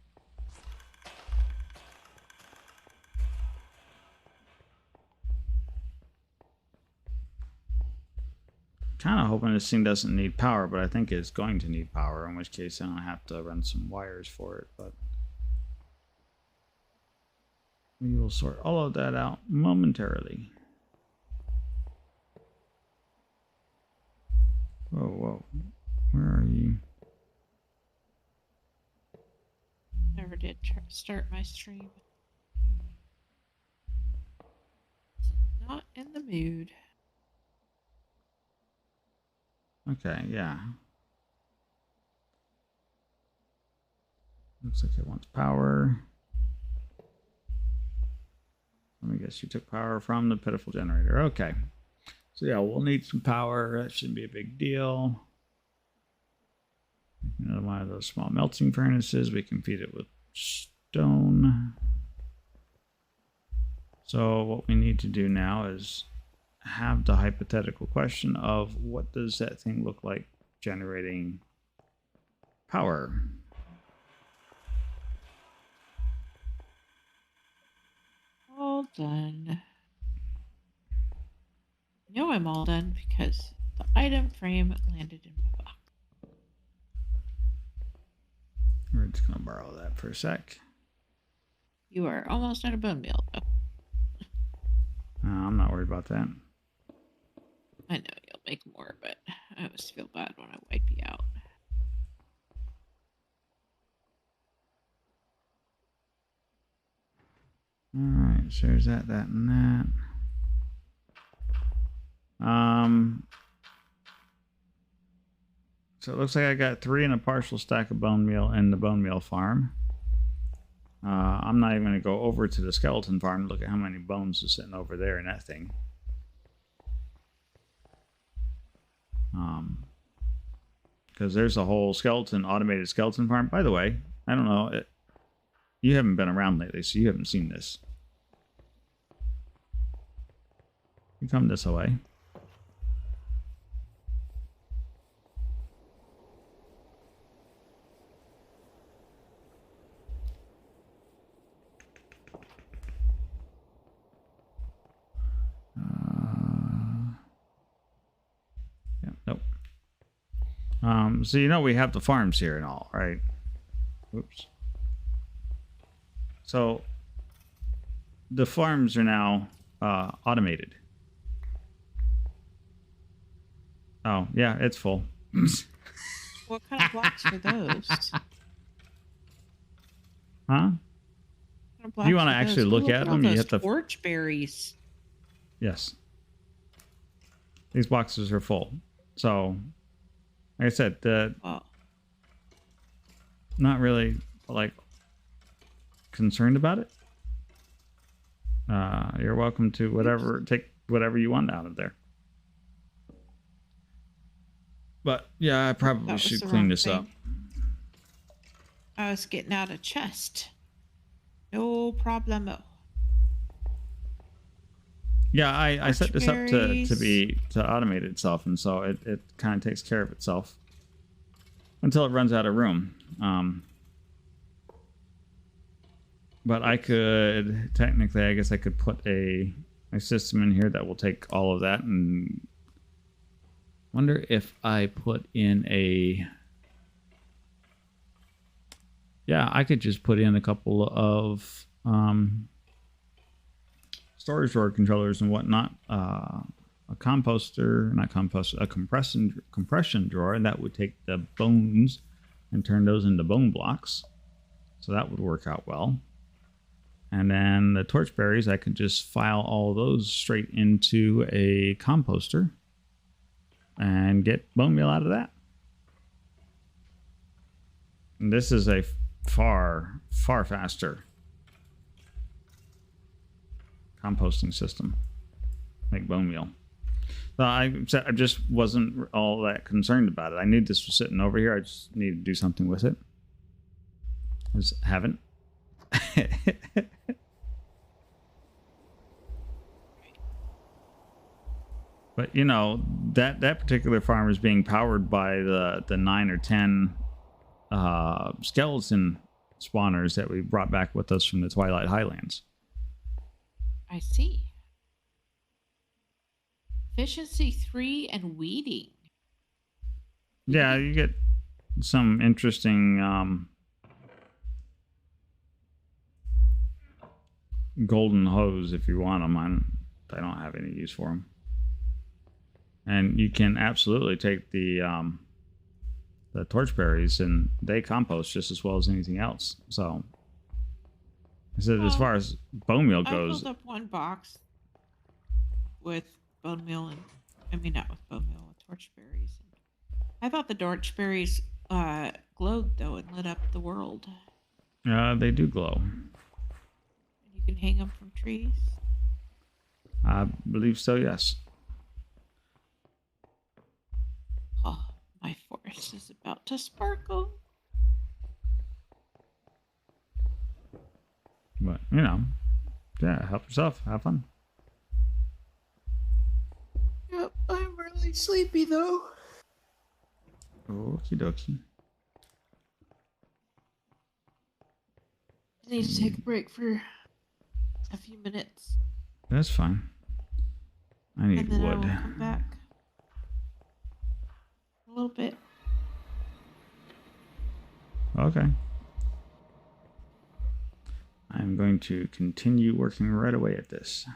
kind of hoping this thing doesn't need power, but I think it's going to need power, in which case I'm going to have to run some wires for it, but we will sort all of that out momentarily. Whoa, whoa. Where are you? Never did start my stream. Not in the mood. Okay, yeah. Looks like it wants power. Let me guess, you took power from the pitiful generator. Okay. So yeah, we'll need some power. That shouldn't be a big deal. Another one of those small melting furnaces. We can feed it with stone. So what we need to do now is have the hypothetical question of what does that thing look like generating power? All done. I know I'm all done because the item frame landed in my box. We're just going to borrow that for a sec. You are almost out of bone meal, though. I'm not worried about that. I know you'll make more, but I always feel bad when I wipe you out. Alright, so there's that, and that. So it looks like I got 3 and a partial stack of bone meal in the bone meal farm. I'm not even going to go over to the skeleton farm and look at how many bones are sitting over there in that thing. Because there's a whole automated skeleton farm. By the way, I don't know, you haven't been around lately, so you haven't seen this. You come this way. Yeah, nope. So you know we have the farms here and all, right? Oops. So the farms are now automated. Oh, yeah, it's full. What kind of blocks are those? Huh? Do you want to actually look at them? You have to torch berries. Yes. These boxes are full. So, like I said, not really like concerned about it. You're welcome to take whatever you want out of there. But yeah, I probably should clean this up. I was getting out a chest. No problemo. Yeah, I set this up to automate itself, and so it kind of takes care of itself until it runs out of room. But I could technically, I guess I could put a system in here that will take all of that, and wonder if I put in a. Yeah, I could just put in a couple of storage drawer controllers and whatnot. A compression drawer, and that would take the bones and turn those into bone blocks. So that would work out well. And then the torch berries, I could just file all those straight into a composter and get bone meal out of that. And this is a far faster composting system. Make bone meal. So I just wasn't all that concerned about it. I knew this was sitting over here. I just needed to do something with it. I just haven't. But you know, that particular farm is being powered by the 9 or 10 skeleton spawners that we brought back with us from the Twilight Highlands. I see. Efficiency 3 and weeding. Yeah, you get some interesting golden hose if you want them. I don't have any use for them. And you can absolutely take the torchberries and they compost just as well as anything else. So I said, as far as bone meal I goes, filled up one box with bone meal and not with bone meal, with torchberries. I thought the torchberries glowed though and lit up the world. they do glow. And you can hang them from trees. I believe so, yes. Oh, my forest is about to sparkle. But, you know, yeah, help yourself. Have fun. Yep, I'm really sleepy though. Okie dokie. I need to take a break for a few minutes. That's fine. I need and then wood. I will come back a little bit. Okay. I'm going to continue working right away at this.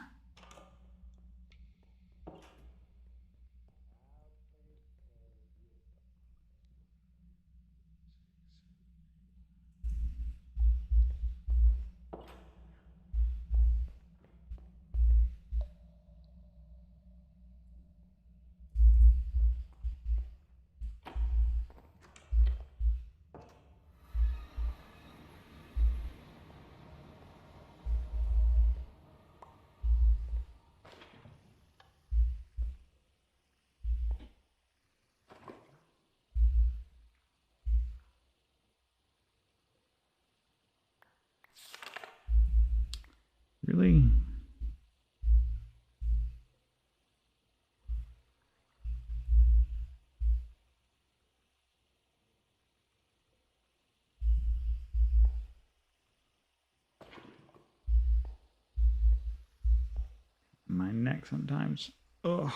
Really? My neck sometimes. Ugh.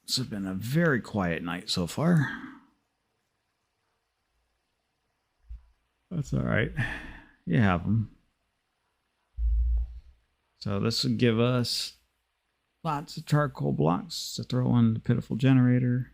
This has been a very quiet night so far. That's all right. You have them. So this would give us lots of charcoal blocks to throw on the pitiful generator.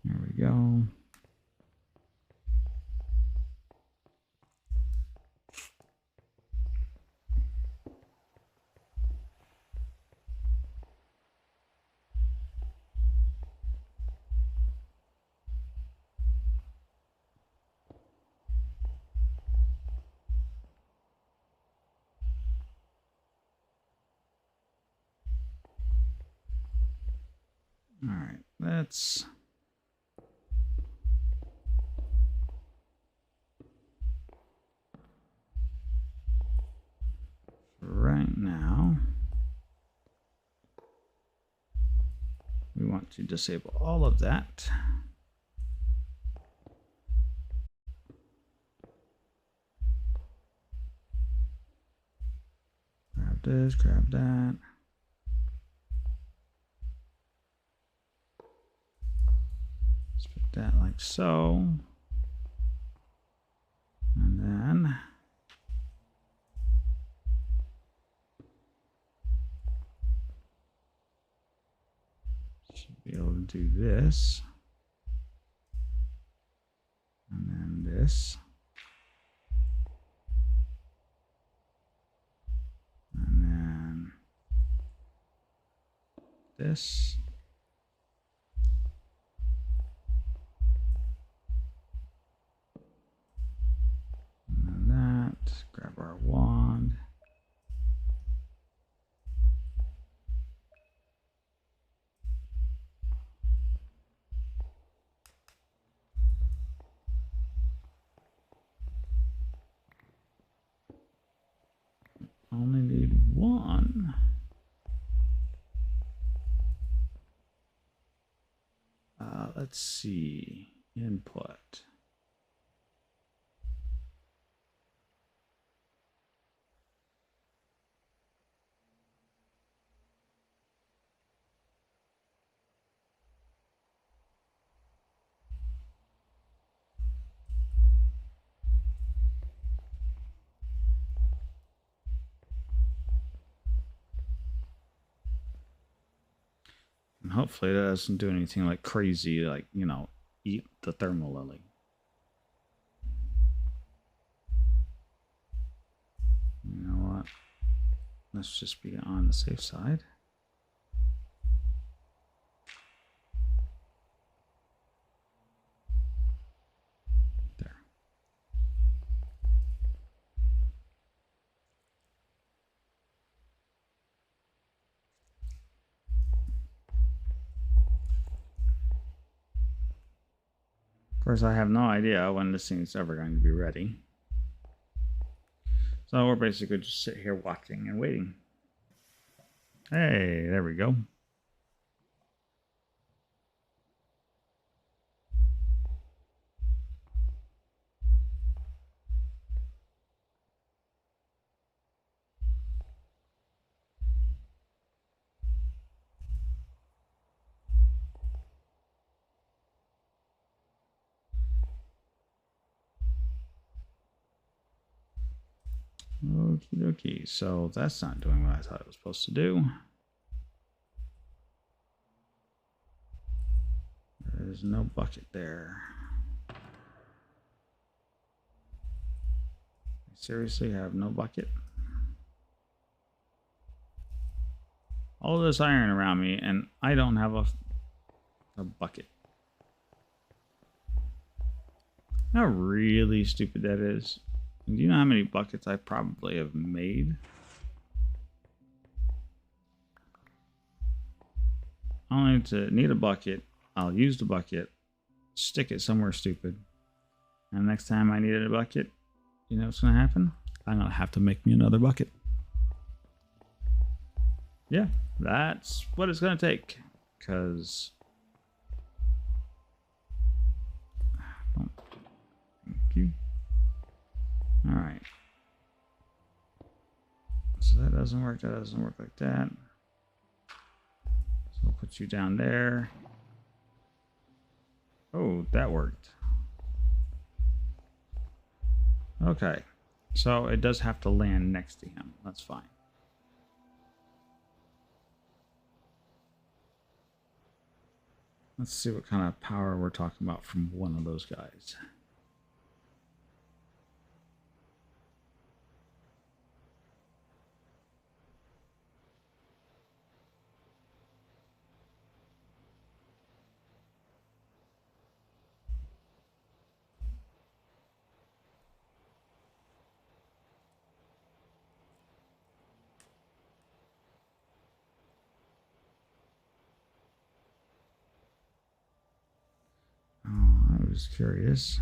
There we go. All right, let's right now. We want to disable all of that. Grab this, grab that. Let's put that like so. And then should be able to do this. And then this. And then this. And then that. Grab our wand. Only need one. Let's see. Input. And hopefully that doesn't do anything like crazy, like, you know, eat the thermal lily. You know what? Let's just be on the safe side. There. Of course, I have no idea when this thing is ever going to be ready. So we're basically just sit here watching and waiting. Hey, there we go. Okie dokie. So that's not doing what I thought it was supposed to do. There's no bucket there. I seriously have no bucket. All this iron around me, and I don't have a bucket. How really stupid that is. Do you know how many buckets I probably have made? Only to need a bucket, I'll use the bucket, stick it somewhere stupid. And next time I need a bucket, you know what's going to happen? I'm going to have to make me another bucket. Yeah, that's what it's going to take. Because... Oh, thank you. Alright. So that doesn't work. That doesn't work like that. So we'll put you down there. Oh, that worked. Okay. So it does have to land next to him. That's fine. Let's see what kind of power we're talking about from one of those guys. Oh, I was curious.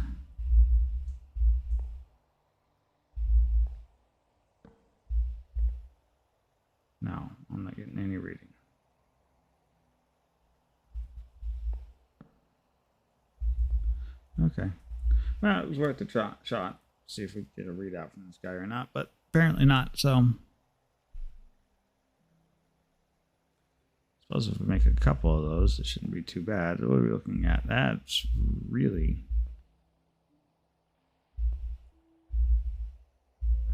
No, I'm not getting any reading. Okay. Well, it was worth the shot. See if we get a readout from this guy or not, but apparently not, so... I suppose if we make a couple of those, it shouldn't be too bad. What are we looking at? That's really...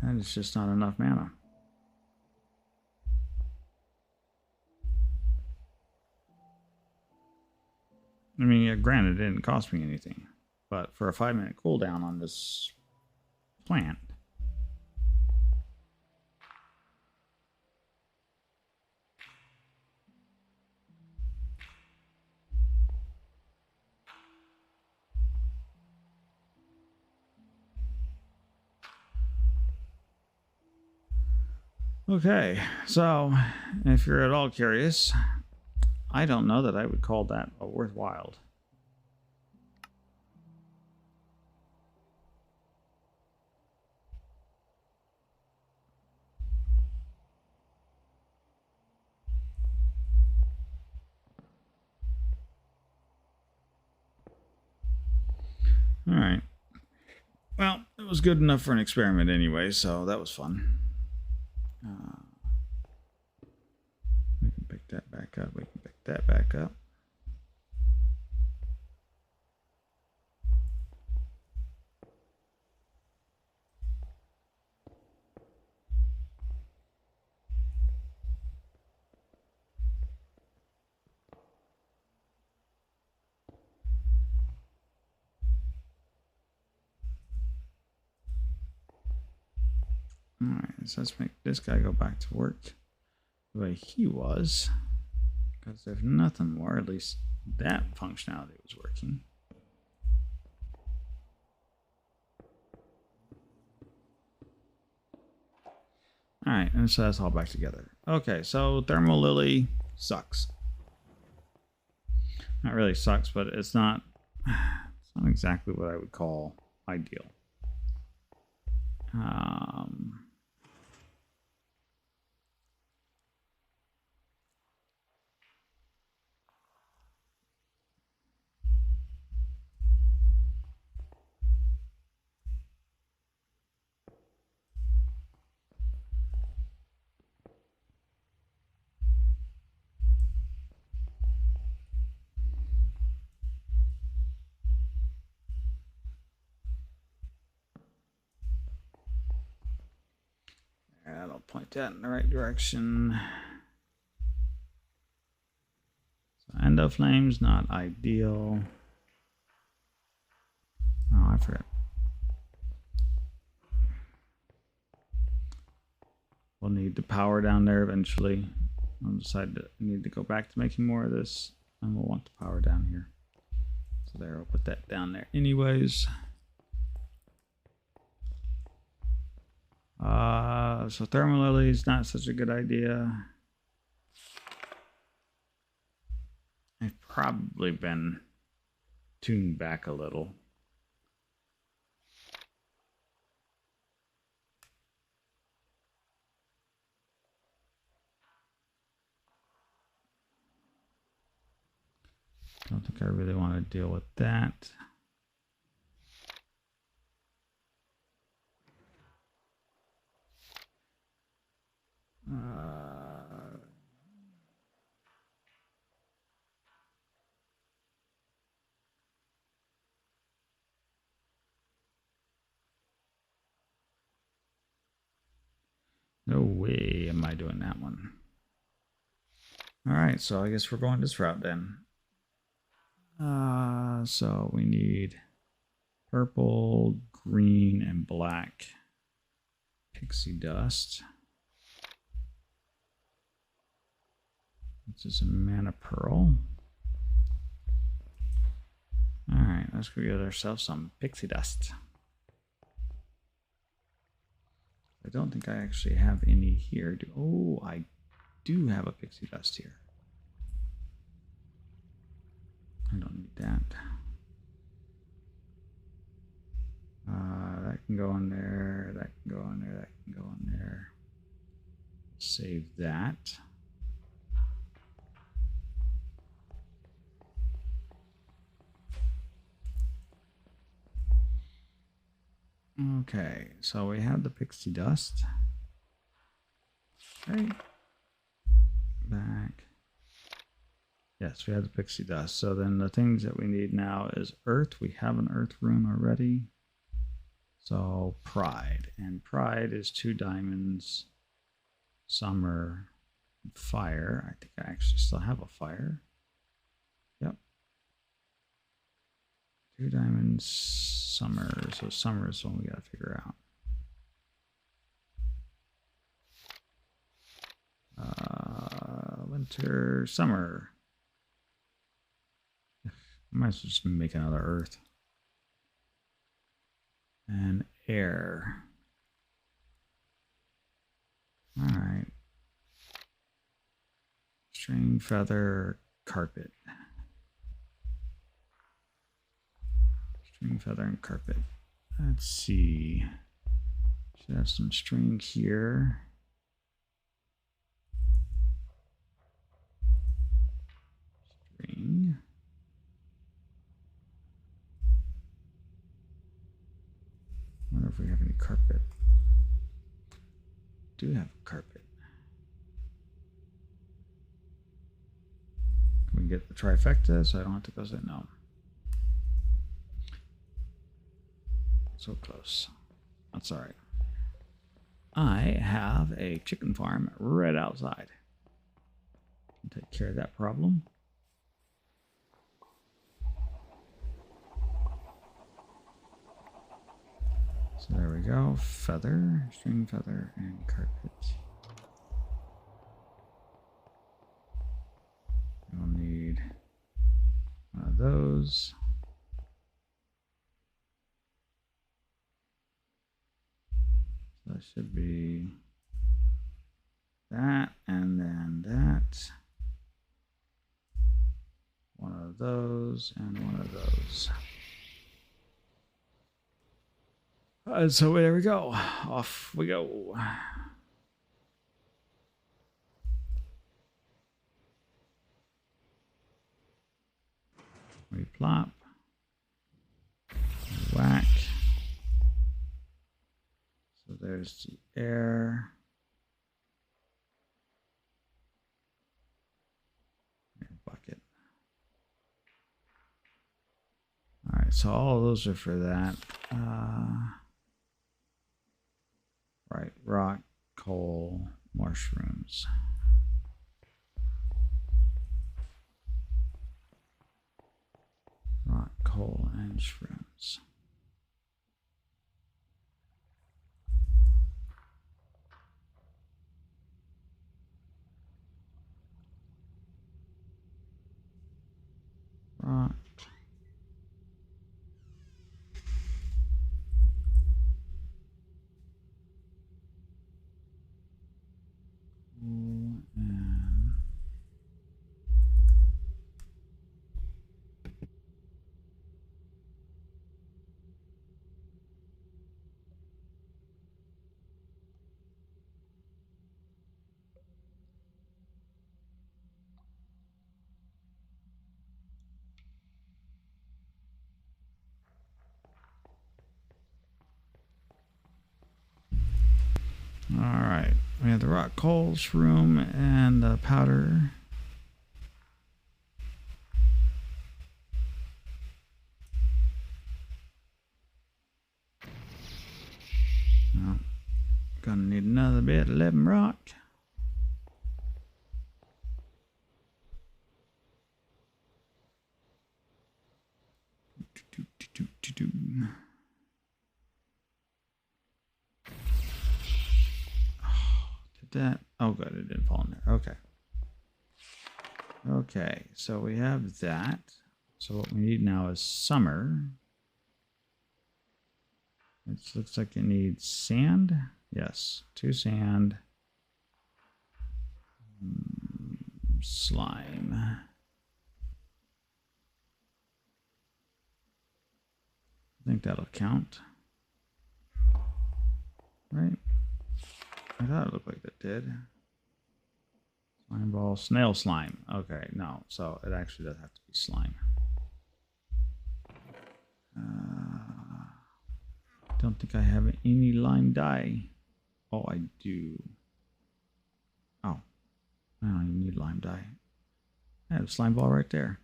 That is just not enough mana. I mean, yeah, granted, it didn't cost me anything. But for a 5-minute cooldown on this plant... Okay, so if you're at all curious, I don't know that I would call that a worthwhile. All right. Well, it was good enough for an experiment anyway, so that was fun. We can pick that back up. We can pick that back up. All right, so let's make this guy go back to work the way he was. Because if nothing more, at least that functionality was working. All right, and so that's all back together. Okay, so Thermal Lily sucks. Not really sucks, but it's not exactly what I would call ideal. That'll point that in the right direction. So endo flames, not ideal. Oh, I forgot. We'll need the power down there eventually. I'll decide to need to go back to making more of this, and we'll want the power down here. So there, I'll put that down there anyways. So Thermal Lily is not such a good idea. I've probably been tuned back a little. Don't think I really want to deal with that. No way am I doing that one. All right, so I guess we're going this route then. So we need purple, green, and black pixie dust. This is a mana pearl. All right, let's go get ourselves some pixie dust. I don't think I actually have any here. Oh, I do have a pixie dust here. I don't need that. That can go in there. That can go in there. That can go in there. Save that. Okay, so we have the pixie dust. Right. Back. Yes, we have the pixie dust. So then the things that we need now is earth. We have an earth rune already. So pride. And pride is 2 diamonds, summer, fire. I think I actually still have a fire. Yep. 2 diamonds, summer. So summer is one we got to figure out. Winter, summer. I might as well just make another earth. And air. All right. String, feather, carpet. String, feather, and carpet. Let's see. Should have some string here. String. wonder if we have any carpet. Do have carpet. Can we get the trifecta so I don't have to go say no? So close. That's all right. I have a chicken farm right outside. Take care of that problem. So there we go. Feather, string feather, and carpet. We'll need one of those. So that should be that, and then that. One of those, and one of those. So there we go. Off we go. We plop. Whack. So there's the air. Bucket. All right, so all those are for that. Right, rock, coal, mushrooms. Rock, coal, and shrooms. Rock. And all right, we have the rock, coal, shroom, and the powder. Well, gonna need another bit of lemon rock. Did that? Oh, good, it didn't fall in there. Okay. Okay, so we have that. So what we need now is summer. It looks like it needs sand. Yes, 2 sand. Slime. I think that'll count. Right? I thought it looked like that did. Slime ball, snail slime. Okay, no, so it actually does have to be slime. Don't think I have any lime dye. Oh, I do. Oh, I don't even need lime dye. I have a slime ball right there.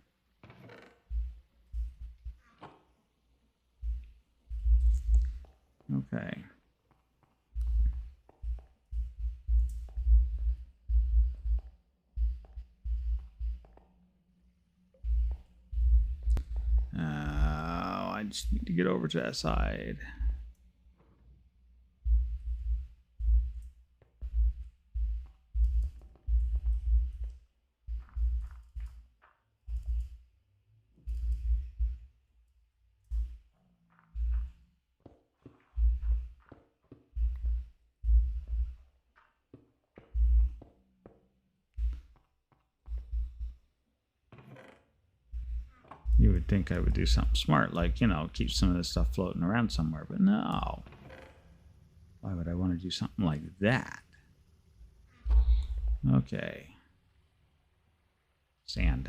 Okay. I just need to get over to that side. You would think I would do something smart, like, you know, keep some of this stuff floating around somewhere, but no. Why would I want to do something like that? Okay. Sand.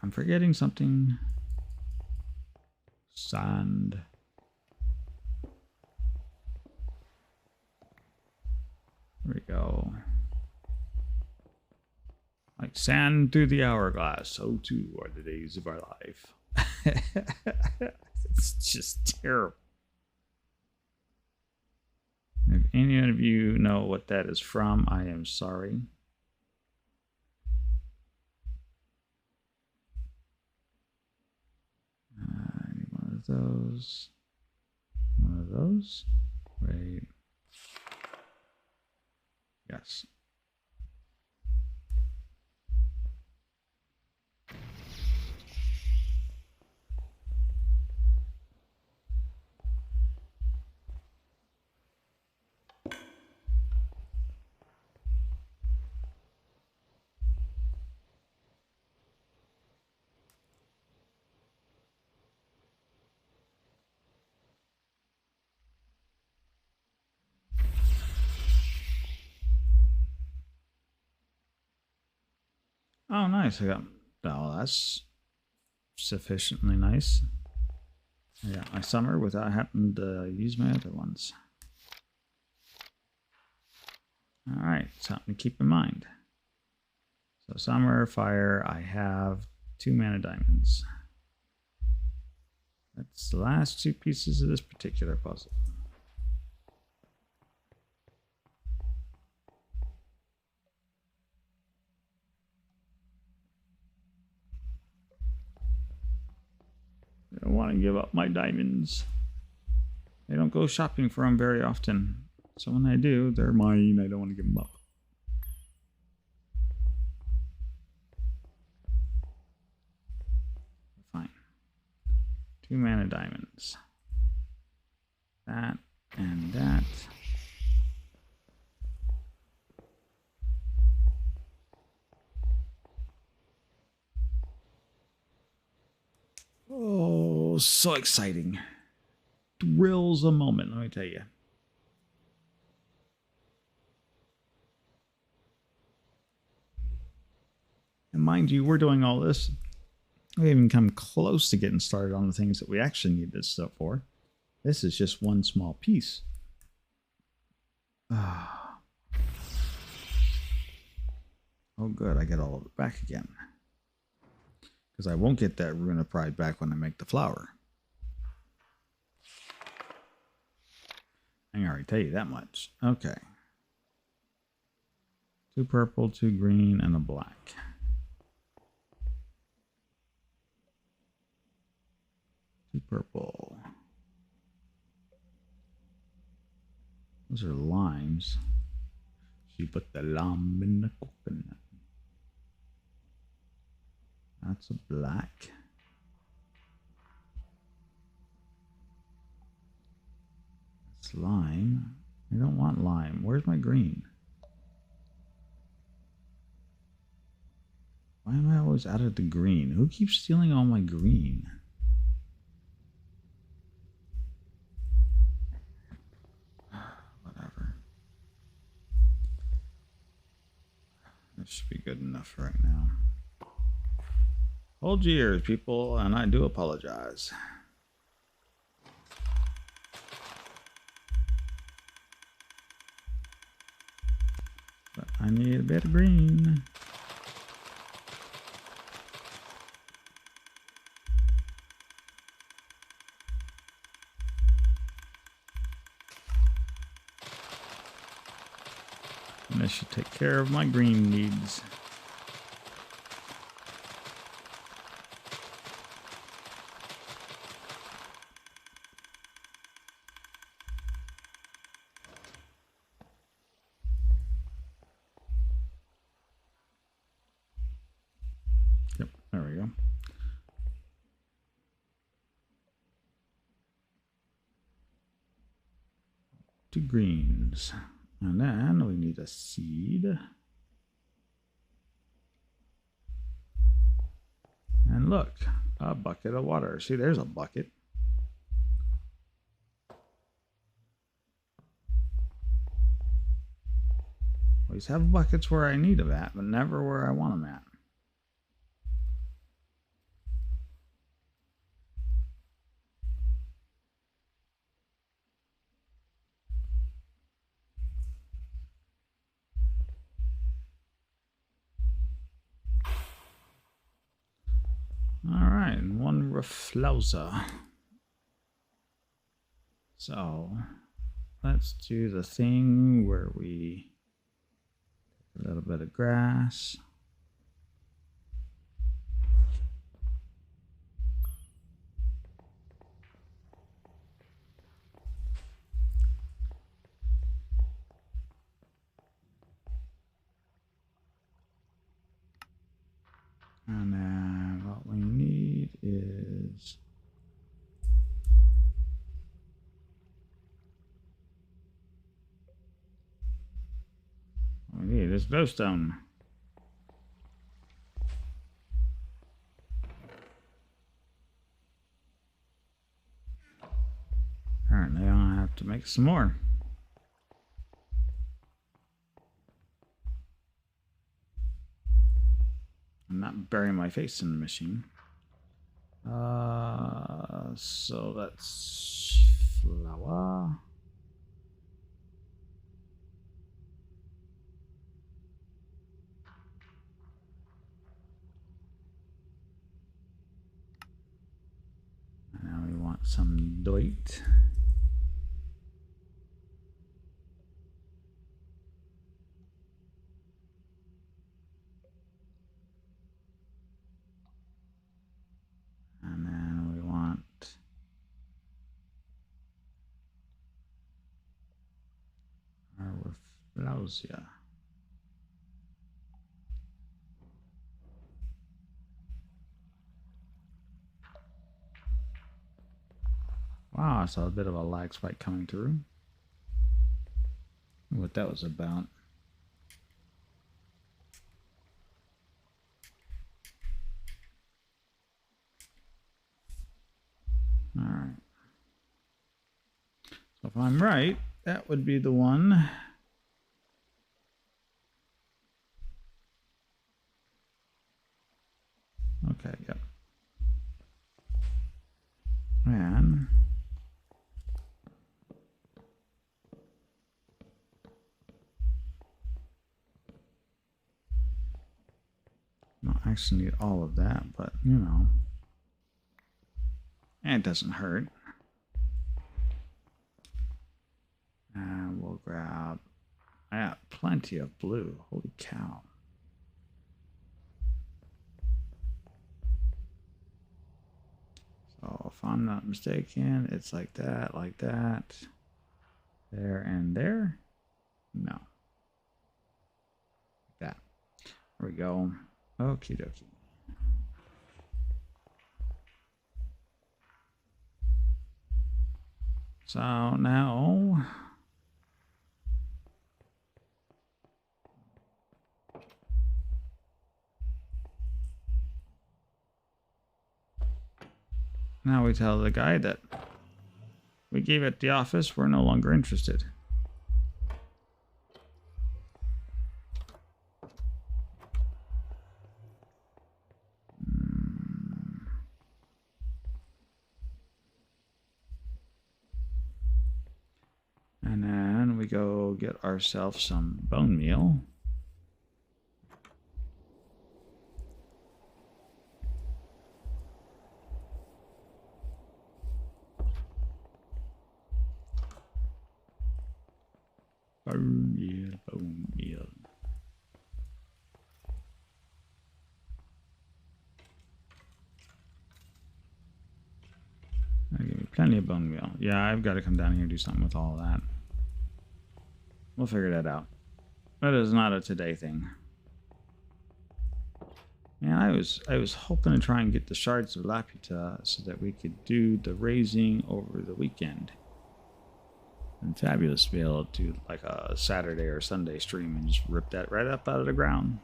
I'm forgetting something. Sand. sand through the hourglass. So too are the days of our life. It's just terrible. If any of you know what that is from, I am sorry. Any one of those. One of those. Wait. Yes. Oh, nice. I got. Oh, that's sufficiently nice. I got my summer without having to use my other ones. Alright, something to keep in mind. So summer, fire, I have 2 mana diamonds. That's the last 2 pieces of this particular puzzle. I don't want to give up my diamonds. I don't go shopping for them very often. So when I do, they're mine. I don't want to give them up. Fine. 2 mana diamonds. That and that. Oh, so exciting. Thrills a moment, let me tell you. And mind you, we're doing all this. We haven't even come close to getting started on the things that we actually need this stuff for. This is just one small piece. Oh, good. I get all of it back again. Because I won't get that Rune of Pride back when I make the flower. I can already tell you that much. Okay. 2 purple, 2 green, and a black. Purple. Those are limes. She put the lime in the coconut. That's a black. That's lime. I don't want lime. Where's my green? Why am I always out of the green? Who keeps stealing all my green? Whatever. That should be good enough right now. Hold your ears, people, and I do apologize. But I need a bit of green. And this should take care of my green needs. Yep, there we go. Two greens. And then we need a seed. And look, a bucket of water. See, there's a bucket. Always have buckets where I need them at, but never where I want them at. Rafflesia. So let's do the thing where we a little bit of grass. And then what we need is glowstone. Apparently I'll have to make some more. I'm not burying my face in the machine. So that's flour. And now we want some doit. And then we want our Valhelsia. Wow, I saw a bit of a lag spike coming through. What that was about. All right. So if I'm right, that would be the one. Okay, yep. And not actually need all of that, but you know, it doesn't hurt. And we'll grab. I got plenty of blue. Holy cow. So if I'm not mistaken, it's like that, there and there. No. Like that. There we go. Okie dokie. So now we tell the guy that we gave it the office, we're no longer interested. And then we go get ourselves some bone meal. Bone meal, bone meal. I give you plenty of bone meal. Yeah, I've got to come down here and do something with all of that. We'll figure that out. That is not a today thing. And I was hoping to try and get the shards of Laputa so that we could do the raising over the weekend. And fabulous to be able to do like a Saturday or Sunday stream and just rip that right up out of the ground.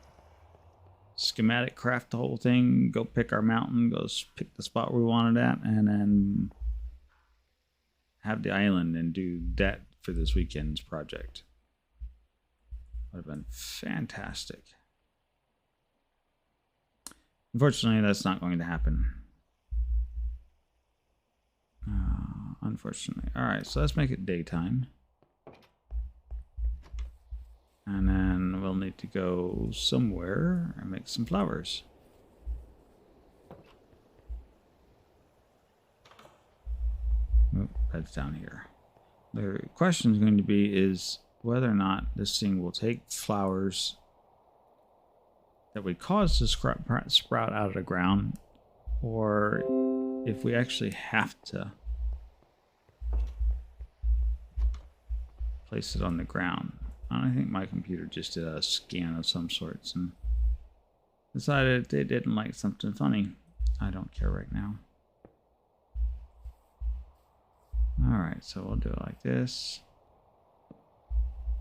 Schematic craft the whole thing, go pick our mountain, go pick the spot we wanted at, and then have the island and do that for this weekend's project. Would have been fantastic. Unfortunately, that's not going to happen. Unfortunately. Alright, so let's make it daytime. And then we'll need to go somewhere and make some flowers. beds down here. The question is going to be is whether or not this thing will take flowers that we cause to sprout out of the ground, or if we actually have to place it on the ground. I think my computer just did a scan of some sorts and decided they didn't like something funny. I don't care right now. Alright, so we'll do it like this.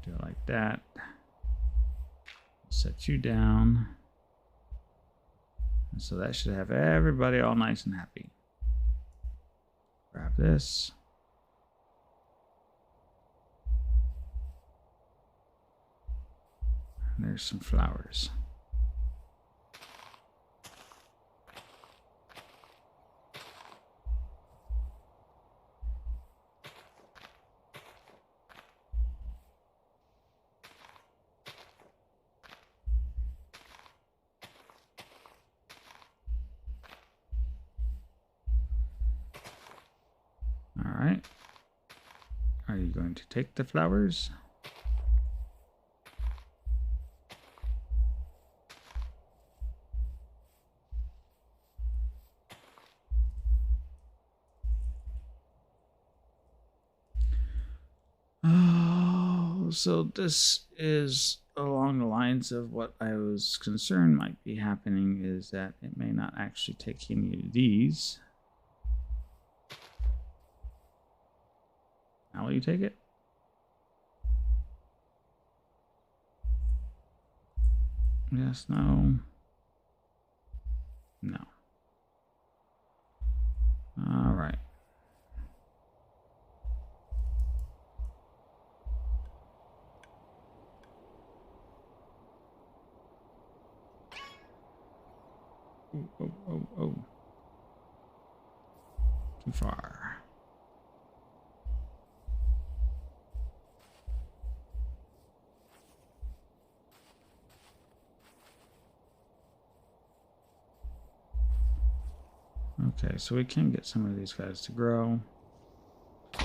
Do it like that. Set you down. And so that should have everybody all nice and happy. Grab this. And there's some flowers. All right. Are you going to take the flowers? Oh, so this is along the lines of what I was concerned might be happening, is that it may not actually take any of these. Now will you take it? Yes, no. No. All right. Oh, oh, oh, oh. Too far. Okay, so we can get some of these guys to grow.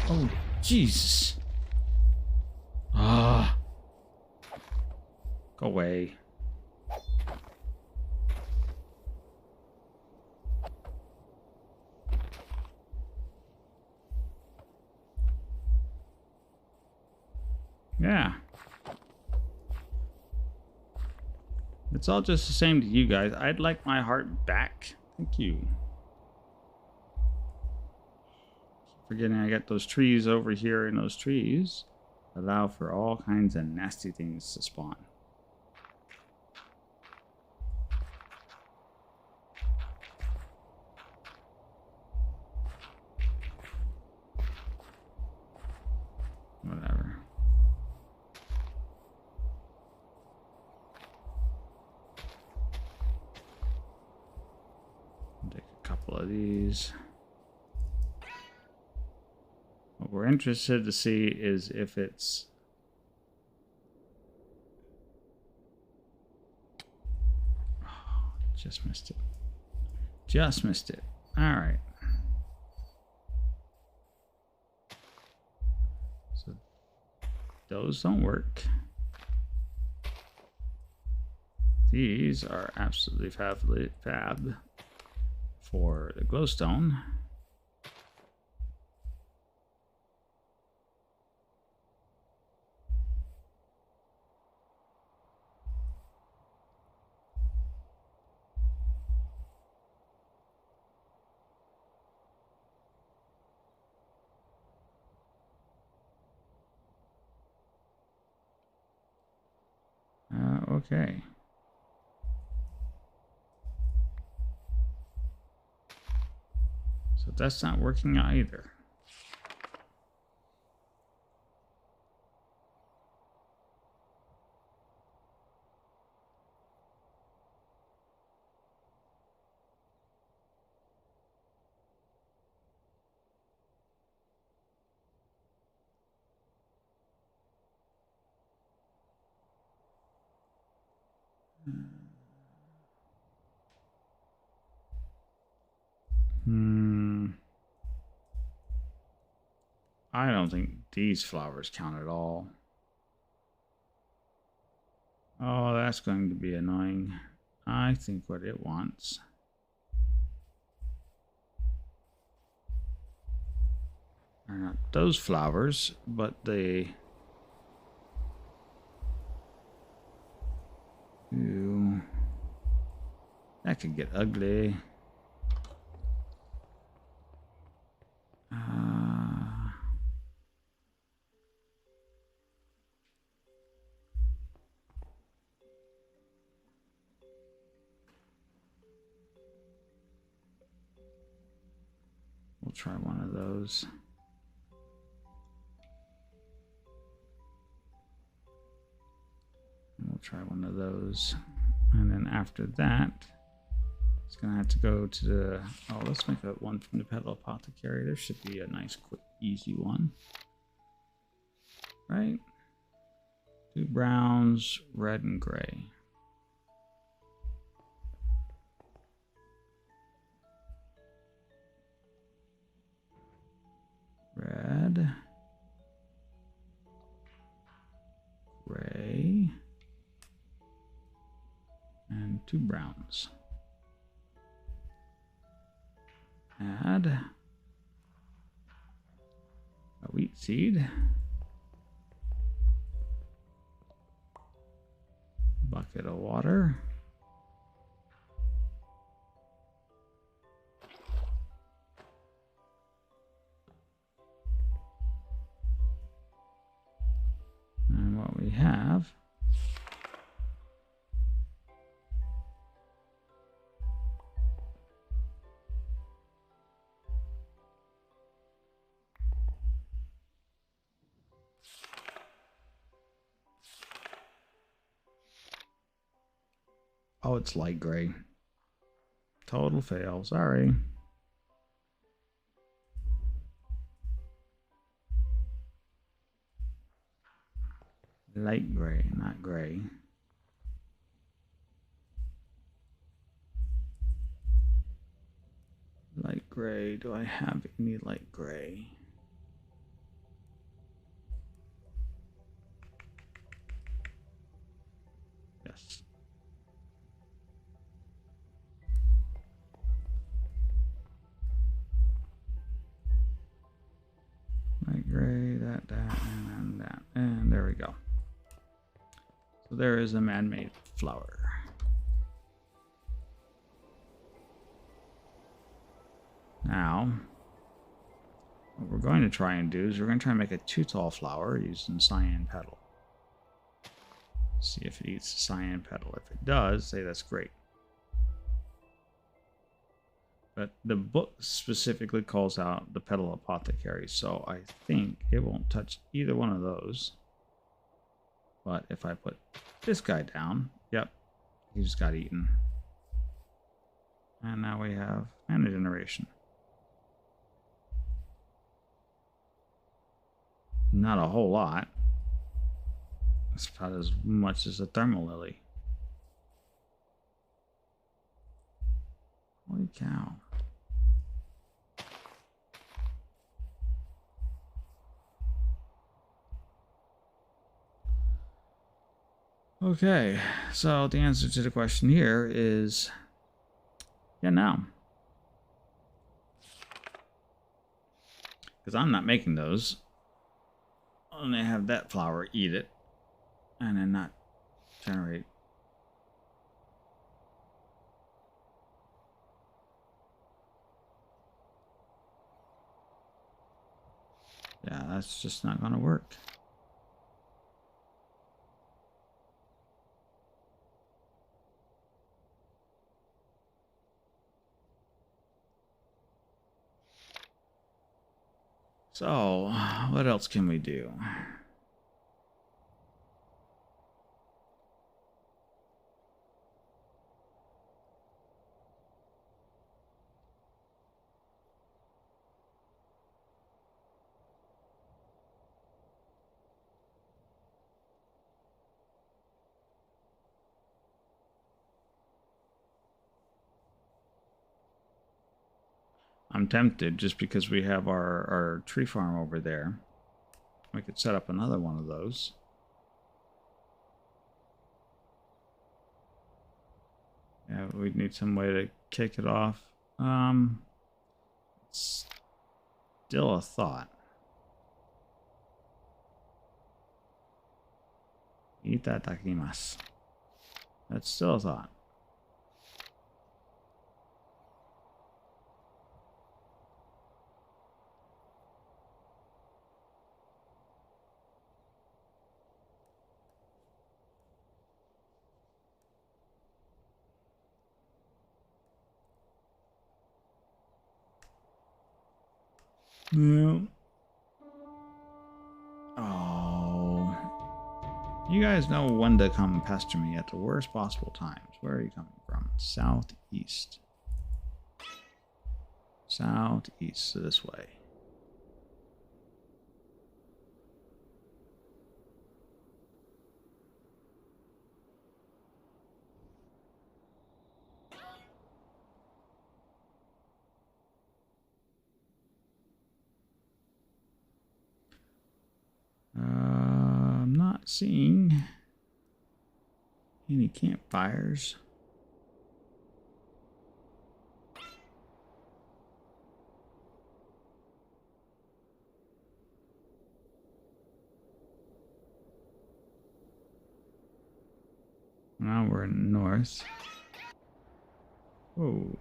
Oh, Jesus. Ah. Go away. Yeah. It's all just the same to you guys. I'd like my heart back. Thank you. Keep forgetting I got those trees over here, and those trees allow for all kinds of nasty things to spawn. Whatever. Take a couple of these. What we're interested to see is if it's... Oh, just missed it. Just missed it. All right. So those don't work. These are absolutely fab for the glowstone. Okay. So that's not working either. Hmm. I don't think these flowers count at all. Oh, that's going to be annoying. I think what it wants are not those flowers, but the... Ooh, that could get ugly. We'll try one of those. And we'll try one of those. And then after that, it's going to have to go to the... Oh, let's make one from the Petal Apothecary. There should be a nice, quick, easy one. Right? 2 browns, red and gray. Red. Gray. And 2 browns. Add a wheat seed. Bucket of water. And what we have oh, it's light gray. Total fail. Sorry. Light gray, not gray. Light gray. Do I have any light gray? Yes. Light gray, that, and that. And there we go. So there is a man-made flower. Now, what we're going to try and do is we're going to try and make a 2-tall flower using cyan petal. See if it eats the cyan petal. If it does, say that's great. But the book specifically calls out the Petal Apothecary, so I think it won't touch either one of those. But if I put this guy down, yep, he just got eaten. And now we have mana generation. Not a whole lot. It's about as much as a thermal lily. Holy cow. Okay, so the answer to the question here is yeah, no. Because I'm not making those. I'm going to have that flower eat it and then not generate. Yeah, that's just not going to work. So, what else can we do? I'm tempted just because we have our tree farm over there. We could set up another one of those. Yeah, we'd need some way to kick it off. It's still a thought. Itadakimasu. That's still a thought. Yeah. Oh. You guys know when to come pester me at the worst possible times. Where are you coming from? Southeast. Southeast, so this way. I'm not seeing any campfires. Now we're in the north. Whoa.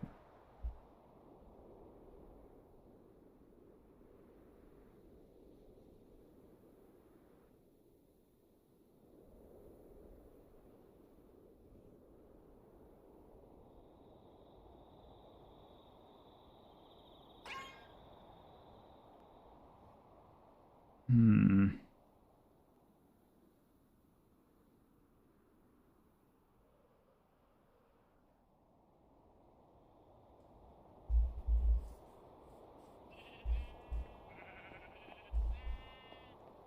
Hmm.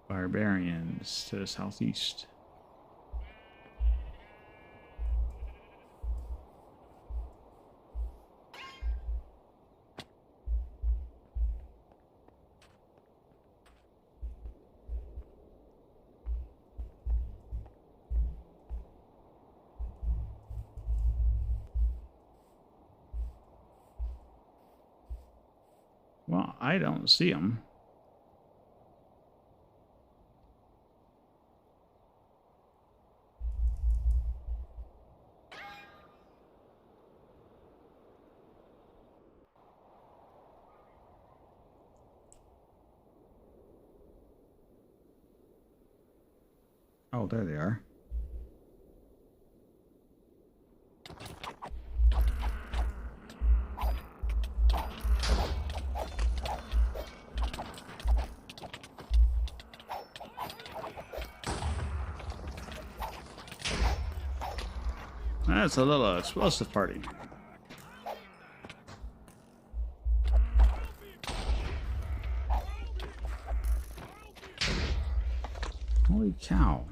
Barbarians to the southeast. Well, I don't see them. Oh, there they are. That's a little explosive party. Holy cow.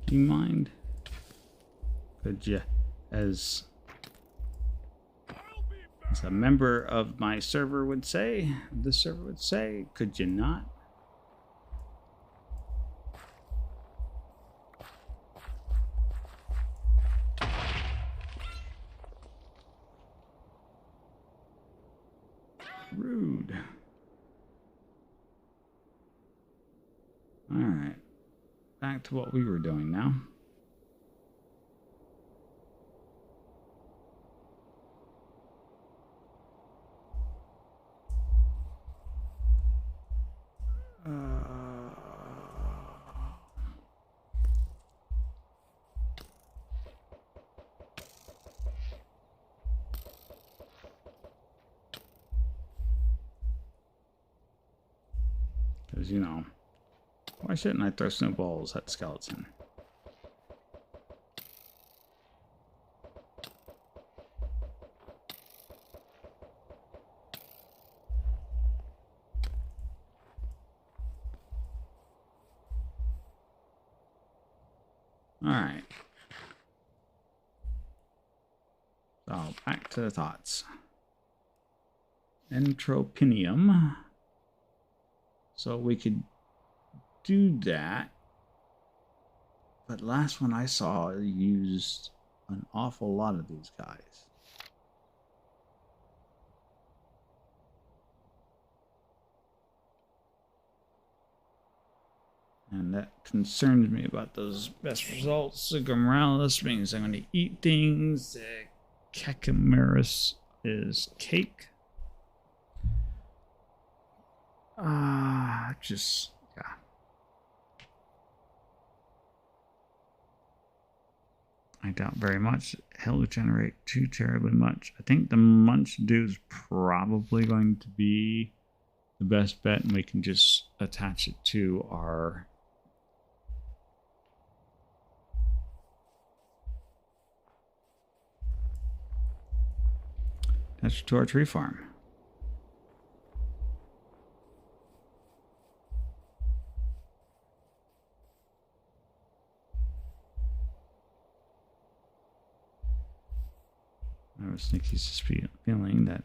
Do you mind? Could you, as a member of my server would say, this server would say, could you not? Rude. All right. Back to what we were doing now. Because, you know, why shouldn't I throw snowballs at the skeleton? Alright. So, back to the thoughts. Entropinium. So we could do that. But last one I saw used an awful lot of these guys. And that concerns me about those best results. Sigmoralis means I'm going to eat things. Cacameris is cake. Just, yeah. I doubt very much he'll generate too terribly much. I think the Munch do is probably going to be the best bet, and we can just attach it to our tree farm. I have a sneaky feeling that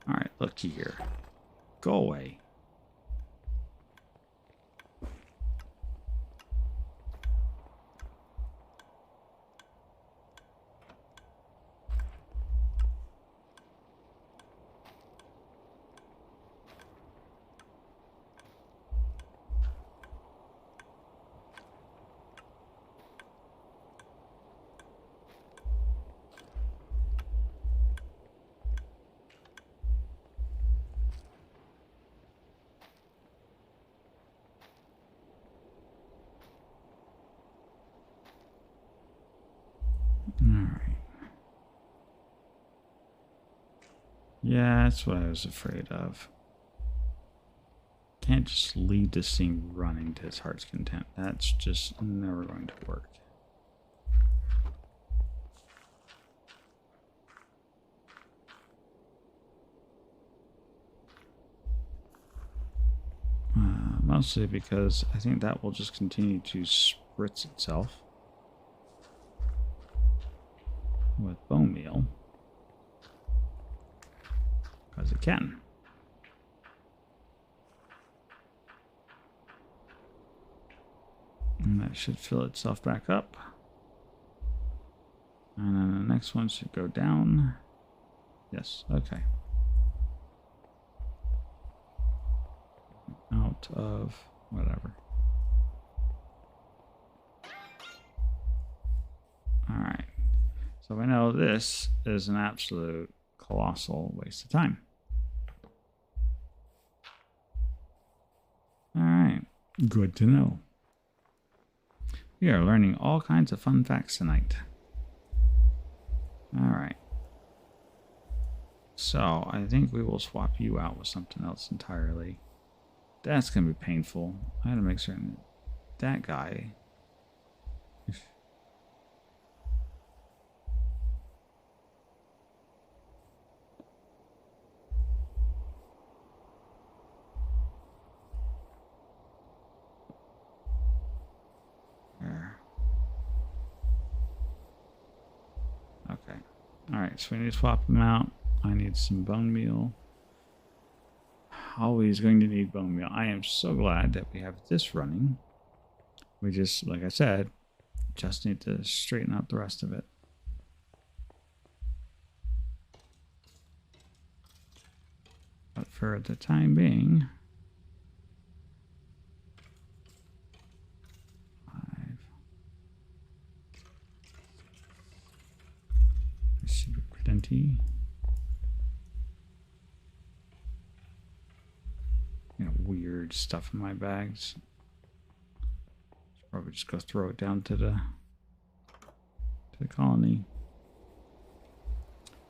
alright, looky here. Go away. Alright. Yeah, that's what I was afraid of. Can't just leave this thing running to its heart's content. That's just never going to work. Mostly because I think that will just continue to spritz itself with bone meal. Because it can. And that should fill itself back up. And then the next one should go down. Yes, okay. Out of whatever. Alright. So we know this is an absolute colossal waste of time. Alright. Good to know. We are learning all kinds of fun facts tonight. Alright. So I think we will swap you out with something else entirely. That's going to be painful. I gotta make certain that guy. There. Okay. Alright, so we need to swap him out. I need some bone meal. Always going to need bone meal. I am so glad that we have this running. We just, like I said, just need to straighten out the rest of it. But for the time being, 5. This should be plenty. Weird stuff in my bags. Should probably just go throw it down to the colony.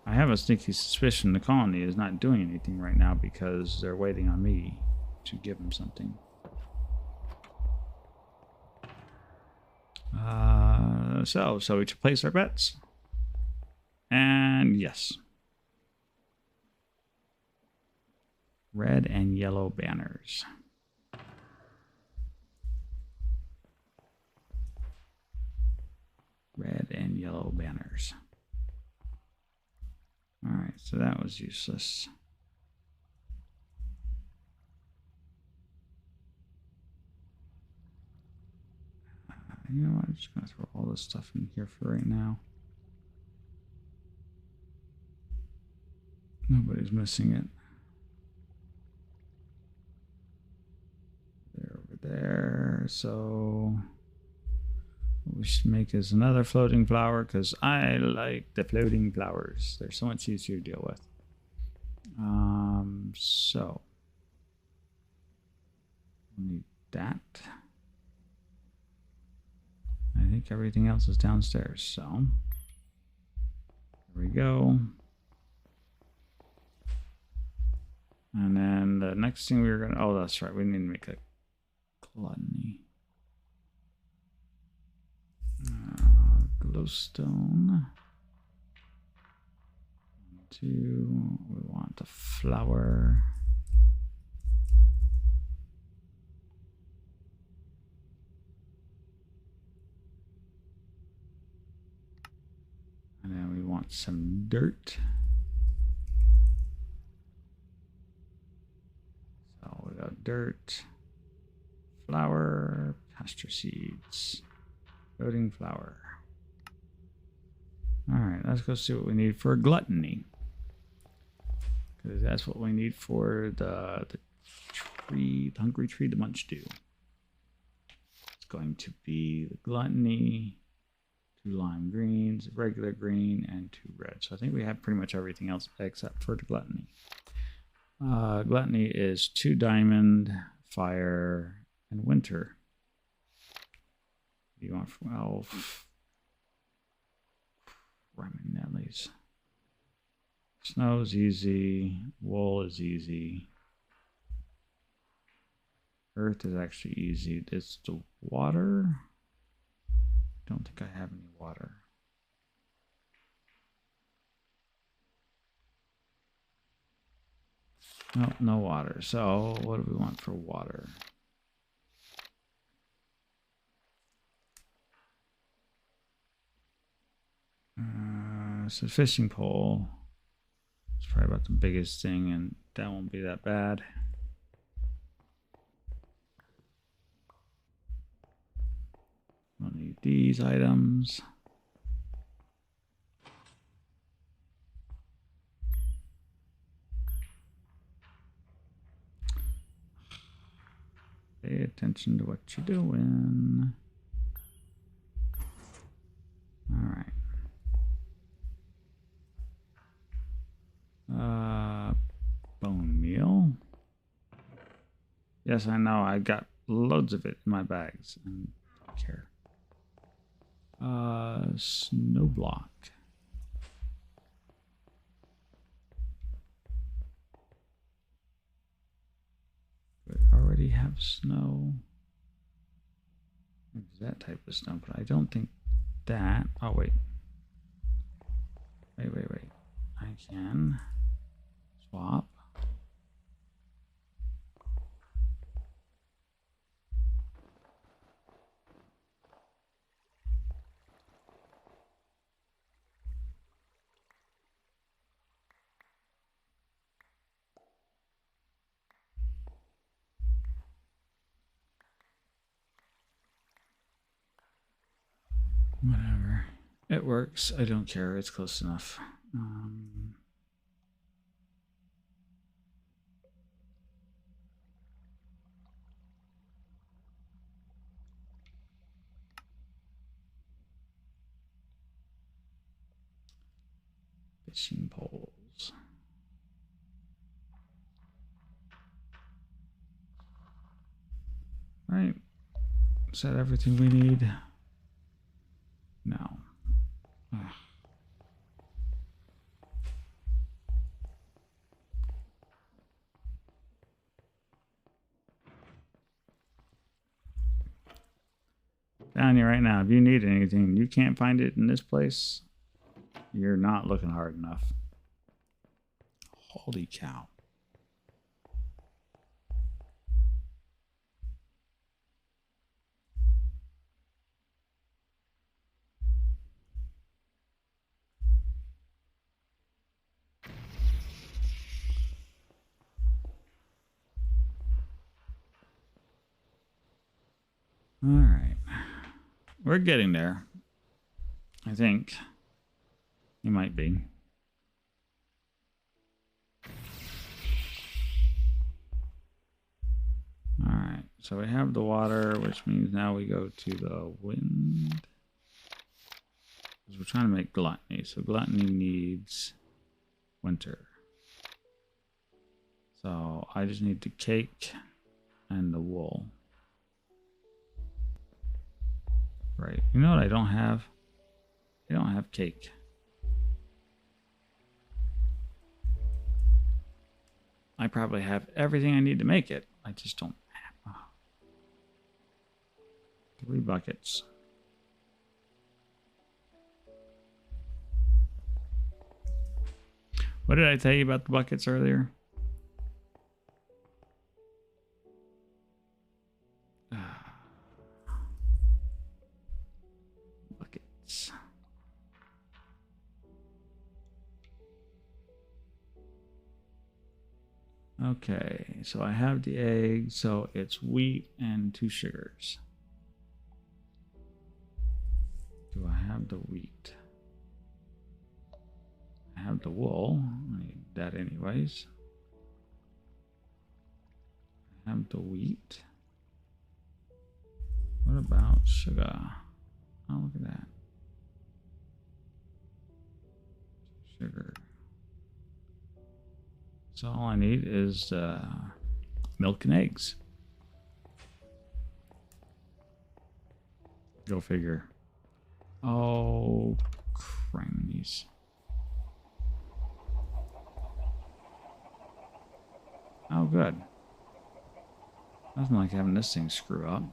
I have a sneaky suspicion the colony is not doing anything right now because they're waiting on me to give them something. So we should place our bets. And yes. Red and yellow banners. Red and yellow banners. Alright, so that was useless. You know what? I'm just going to throw all this stuff in here for right now. Nobody's missing it. They're over there. So what we should make is another floating flower because I like the floating flowers. They're so much easier to deal with. So we'll need that. I think everything else is downstairs, so there we go. And then the next thing we were gonna, oh, that's right, we need to make a gluttony. Glowstone. 2, we want the flower. And then we want some dirt. So we got dirt, flour, pasture seeds, floating flour. All right, let's go see what we need for gluttony. Because that's what we need for the tree, the hungry tree to munch do. It's going to be the gluttony, 2 lime greens, regular green, and 2 red. So I think we have pretty much everything else except for the gluttony. Gluttony is 2 diamond, fire, and winter. You want 12 Raminellis. Snow is easy. Wool is easy. Earth is actually easy. It's the water. Don't think I have any water. Nope, no water. So what do we want for water? So fishing pole. It's probably about the biggest thing, and that won't be that bad. We'll need these items. Pay attention to what you're doing. All right. Bone meal. Yes, I know. I got loads of it in my bags. And I don't care. Snow block. We already have snow. It's that type of snow, but I don't think that. Oh, wait. Wait. I can swap. Whatever. It works. I don't care. It's close enough. Fishing poles. Right. Is that everything we need? No. Ugh. Down here right now, if you need anything, you can't find it in this place, you're not looking hard enough. Holy cow. All right. We're getting there. I think. You might be. All right. So we have the water, which means now we go to the wind. Because we're trying to make gluttony. So gluttony needs winter. So I just need the cake and the wool. Right. You know what I don't have? I don't have cake. I probably have everything I need to make it. I just don't have 3 buckets. What did I tell you about the buckets earlier? Buckets. Okay, so I have the egg, so it's wheat and 2 sugars. Do I have the wheat? I have the wool. I need that anyways. I have the wheat. What about sugar? Oh, look at that. Sugar. So all I need is milk and eggs. Go figure. Oh, criminies. Oh, good. Nothing like having this thing screw up.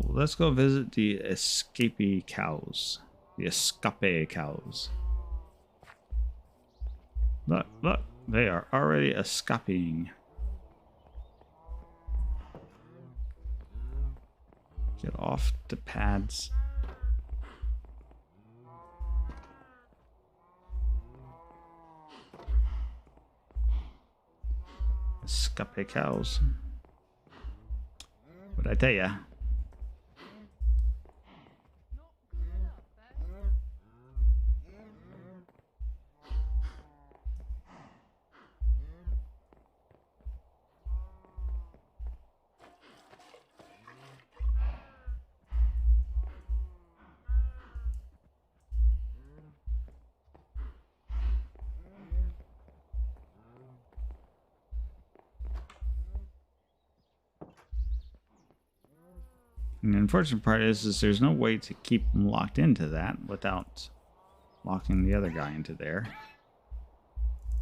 Let's go visit the escapee cows. The escape cows. Look, they are already escaping. Get off the pads. Escape cows. What'd I tell ya? And the unfortunate part is there's no way to keep them locked into that without locking the other guy into there.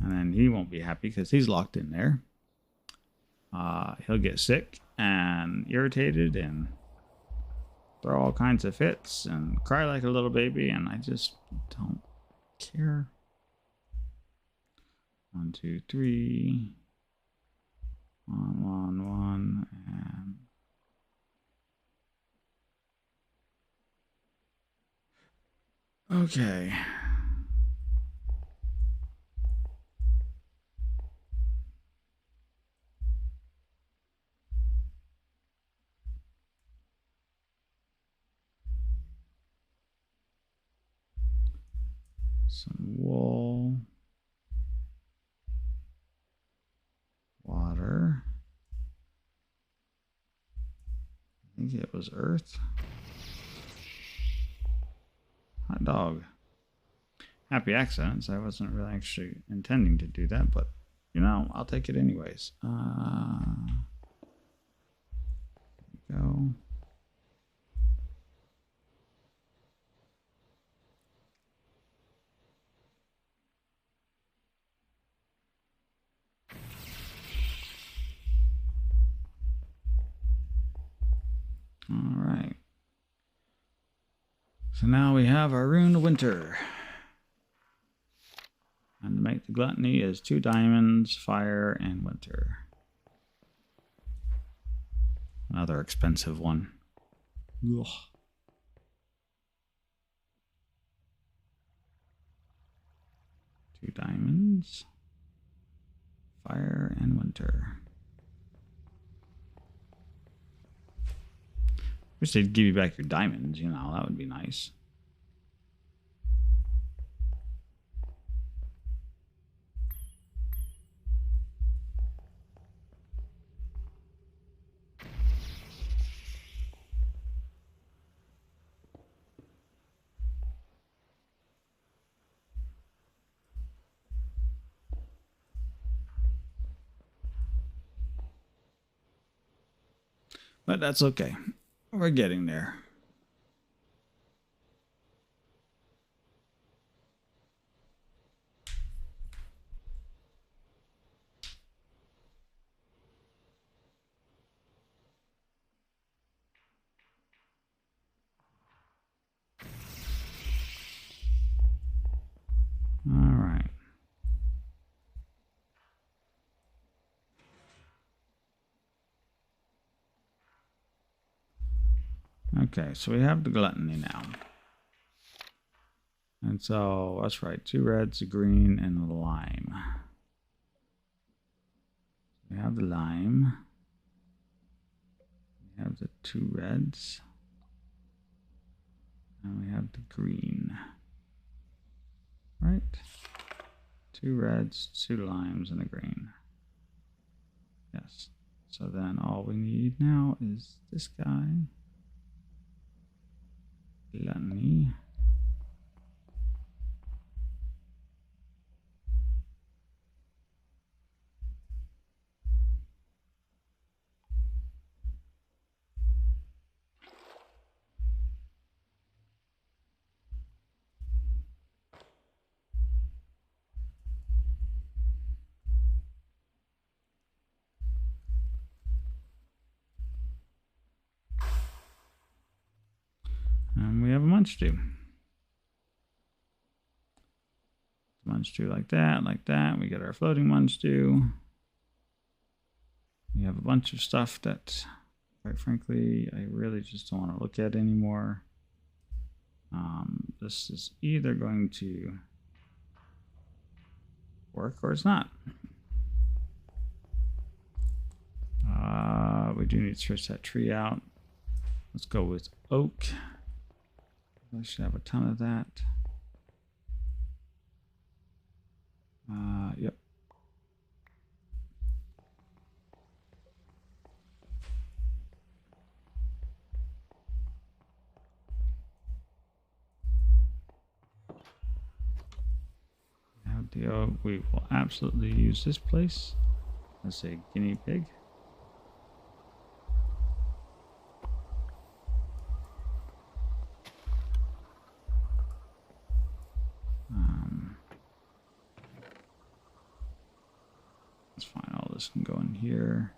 And then he won't be happy because he's locked in there. He'll get sick and irritated and throw all kinds of fits and cry like a little baby, and I just don't care. 1, 2, 3. 1, 1, 1, and okay. Some wool. Water. I think it was earth. Hot dog. Happy accidents. I wasn't really actually intending to do that, but you know, I'll take it anyways. All right. So now we have our rune of winter. And to make the gluttony is 2 diamonds, fire, and winter. Another expensive one. Ugh. Two diamonds, fire, and winter. Wish they'd give you back your diamonds, you know, that would be nice. But that's okay. We're getting there. All right. Okay, so we have the gluttony now. And so, that's right, 2 reds, a green, and a lime. We have the lime. We have the 2 reds. And we have the green. Right? 2 reds, 2 limes, and a green. Yes. So then all we need now is this guy. Gluttony. And we have a munch stew. Munch stew like that, like that. We get our floating munch stew. We have a bunch of stuff that, quite frankly, I really just don't want to look at anymore. This is either going to work or it's not. We do need to switch that tree out. Let's go with oak. I should have a ton of that. Yep. Have the oak. We will absolutely use this place as a guinea pig. That's fine. All this can go in here.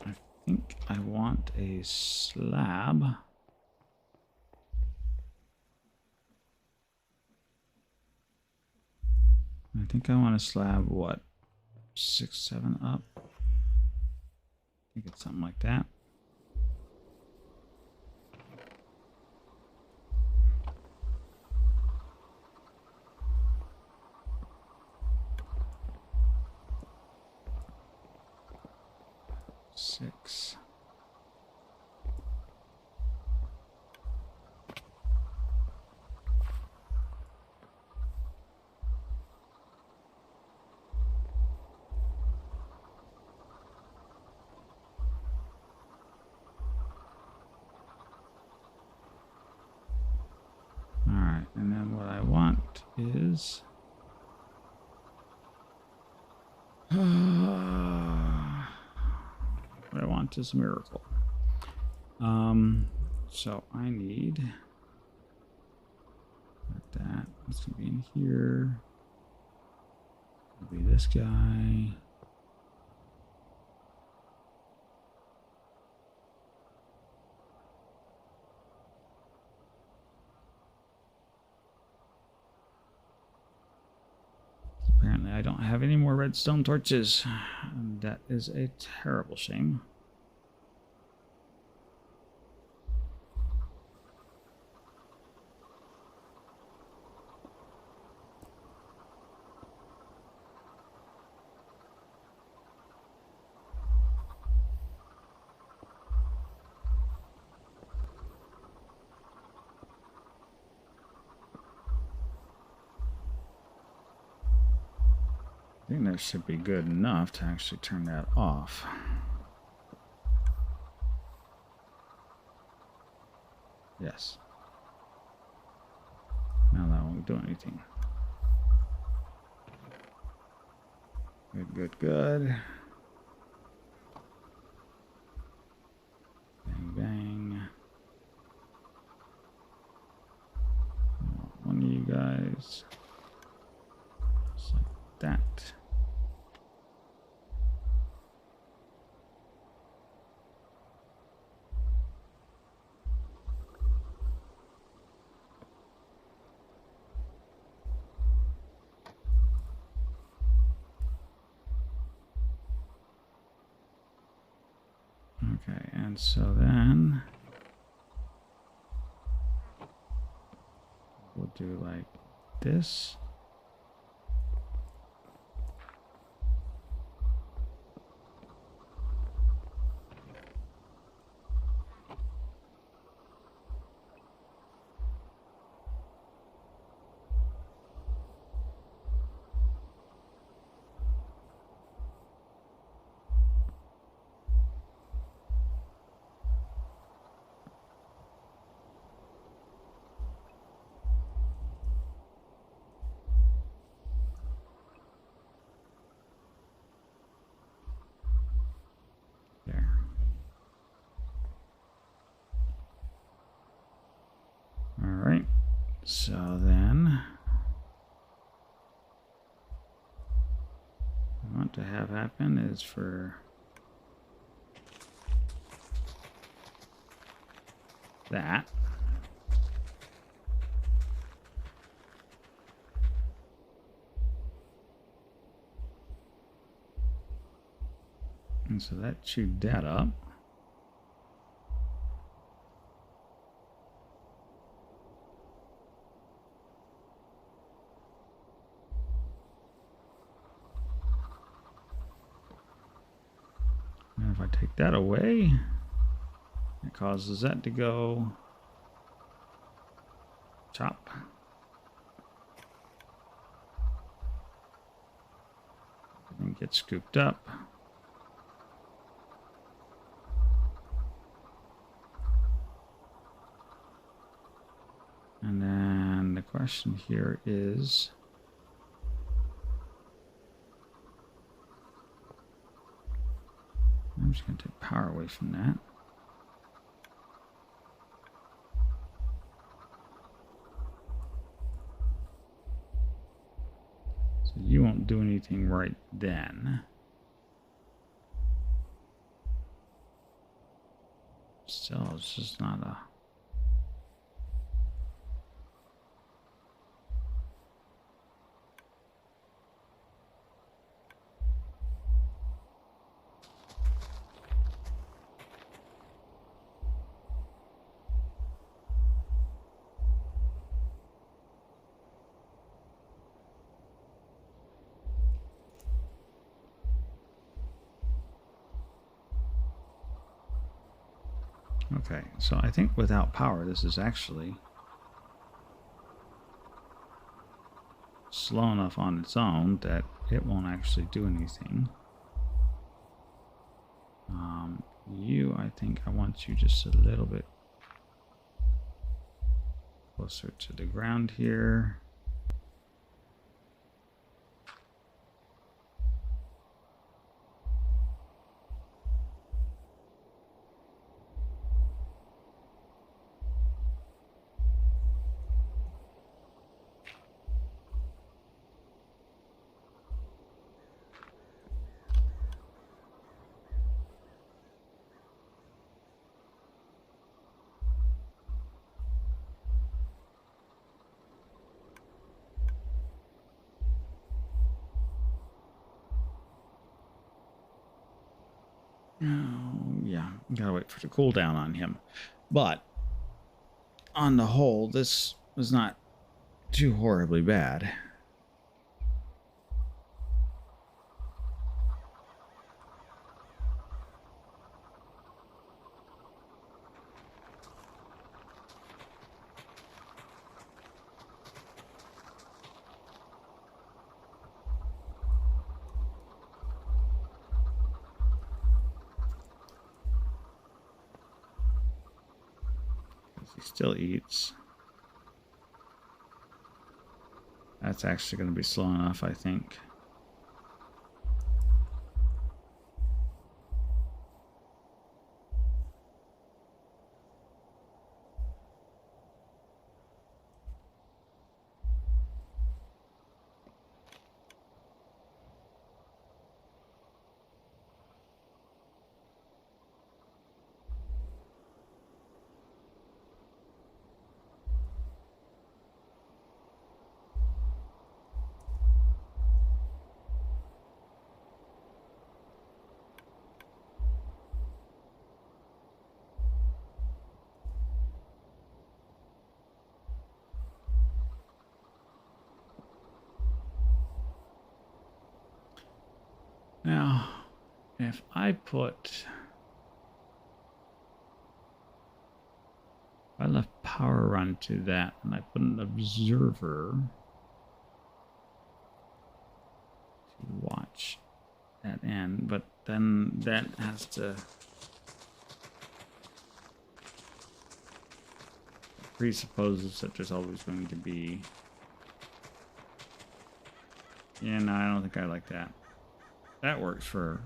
I think I want a slab. I think I want a slab, what, 6, 7 up? I think it's something like that. Six. All right, and then what I want is what I want is a miracle. So I need that. It's gonna be in here. It'll be this guy. I don't have any more redstone torches. That is a terrible shame. I think that should be good enough to actually turn that off. Yes. Now that won't do anything. Good, good, good. Bang, bang. One of you guys. Just like that. Okay, and so then we'll do like this. There. All right. So then what I want to have happen is for that. And so that chewed that up. And if I take that away, it causes that to go chop. And get scooped up. And then the question here is, I'm just going to take power away from that. So you won't do anything right then. Still, it's just not a... Okay, so I think without power, this is actually slow enough on its own that it won't actually do anything. You, I think I want you just a little bit closer to the ground here. Oh, yeah, gotta wait for the cooldown on him. But on the whole, this was not too horribly bad. He still eats. That's actually going to be slow enough, I think. Now, if I left power run to that and I put an observer to watch that end, but then that has to presupposes that there's always going to be. Yeah, no, I don't think I like that. That works for.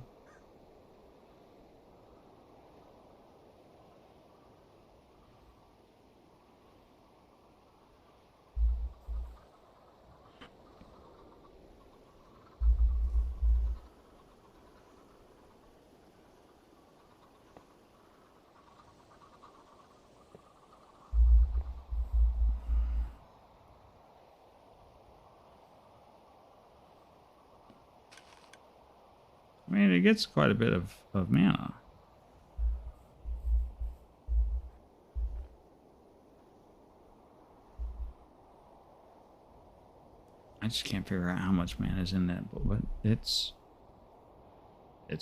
I mean, it gets quite a bit of mana. I just can't figure out how much mana is in that, but it's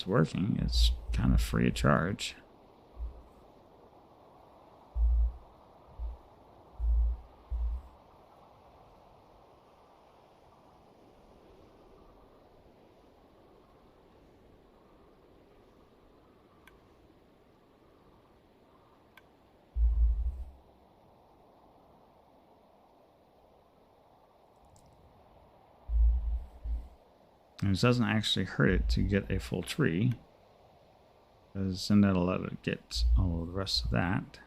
working. It's kind of free of charge. And it doesn't actually hurt it to get a full tree, because then that'll let it get all of the rest of that.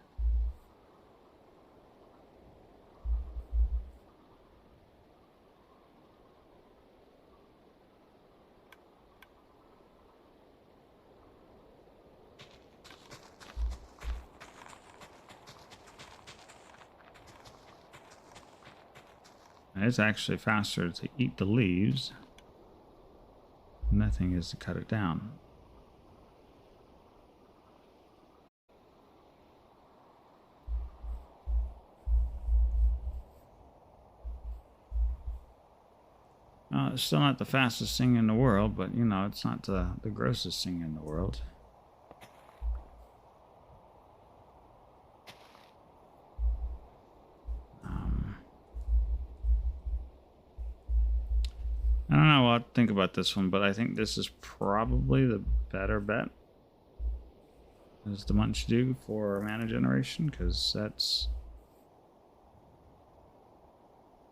And it's actually faster to eat the leaves than that thing is to cut it down. It's still not the fastest thing in the world, but you know, it's not the grossest thing in the world. I don't know what to think about this one, but I think this is probably the better bet. Is the Munch do for mana generation, because that's.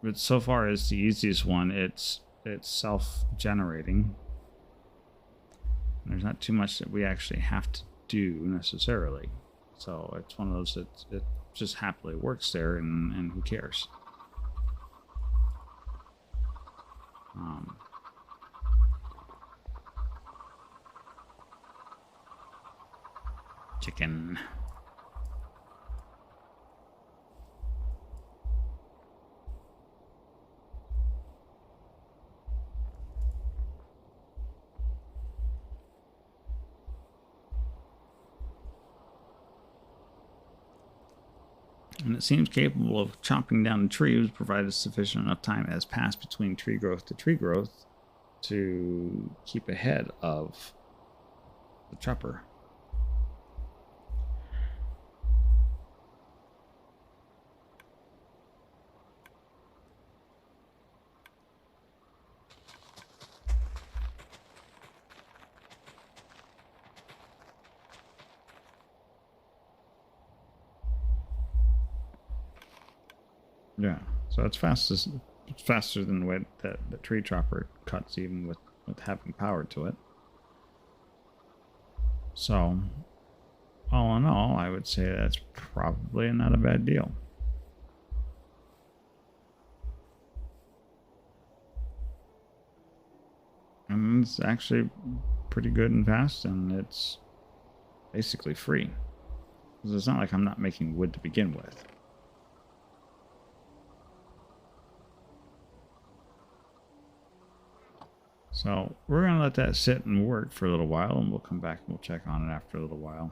But so far it's the easiest one. It's self-generating. There's not too much that we actually have to do necessarily. So it's one of those that it just happily works there, and who cares? Chicken. And it seems capable of chopping down trees, provided sufficient enough time has passed between tree growth to tree growth to keep ahead of the chopper. Yeah, so it's faster than the way that the tree chopper cuts, even with having power to it. So, all in all, I would say that's probably not a bad deal. And it's actually pretty good and fast, and it's basically free. Because it's not like I'm not making wood to begin with. So we're going to let that sit and work for a little while, and we'll come back and we'll check on it after a little while.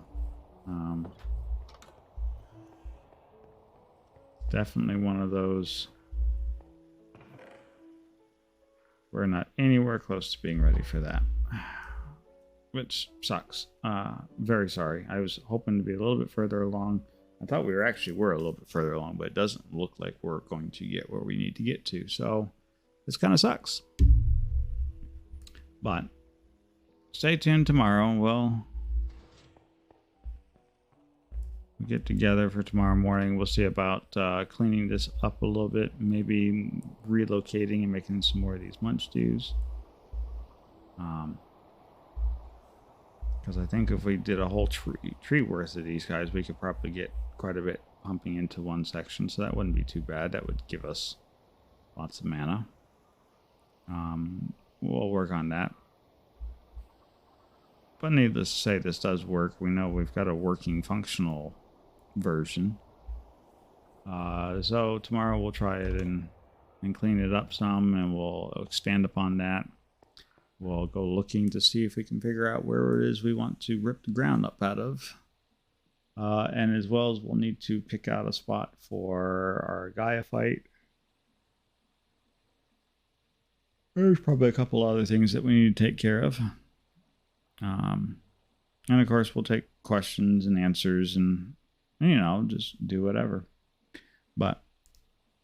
Definitely one of those. We're not anywhere close to being ready for that, which sucks. Very sorry. I was hoping to be a little bit further along. I thought we were a little bit further along, but it doesn't look like we're going to get where we need to get to. So this kind of sucks. But stay tuned tomorrow. We'll get together for tomorrow morning. We'll see about cleaning this up a little bit, maybe relocating and making some more of these munch stews. Because I think if we did a whole tree worth of these guys, we could probably get quite a bit pumping into one section, so that wouldn't be too bad. That would give us lots of mana. We'll work on that. But needless to say, this does work. We know we've got a working, functional version. So tomorrow we'll try it and clean it up some, and we'll expand upon that. We'll go looking to see if we can figure out where it is we want to rip the ground up out of. And as well as we'll need to pick out a spot for our Gaia fight. There's probably a couple other things that we need to take care of. And of course, we'll take questions and answers and, just do whatever. But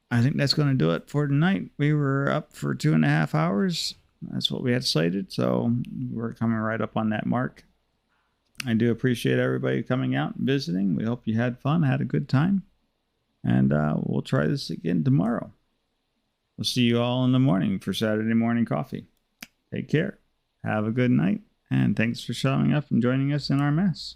I think that's going to do it for tonight. We were up for 2.5 hours. That's what we had slated. So we're coming right up on that mark. I do appreciate everybody coming out and visiting. We hope you had fun, had a good time. And we'll try this again tomorrow. We'll see you all in the morning for Saturday morning coffee. Take care. Have a good night. And thanks for showing up and joining us in our mess.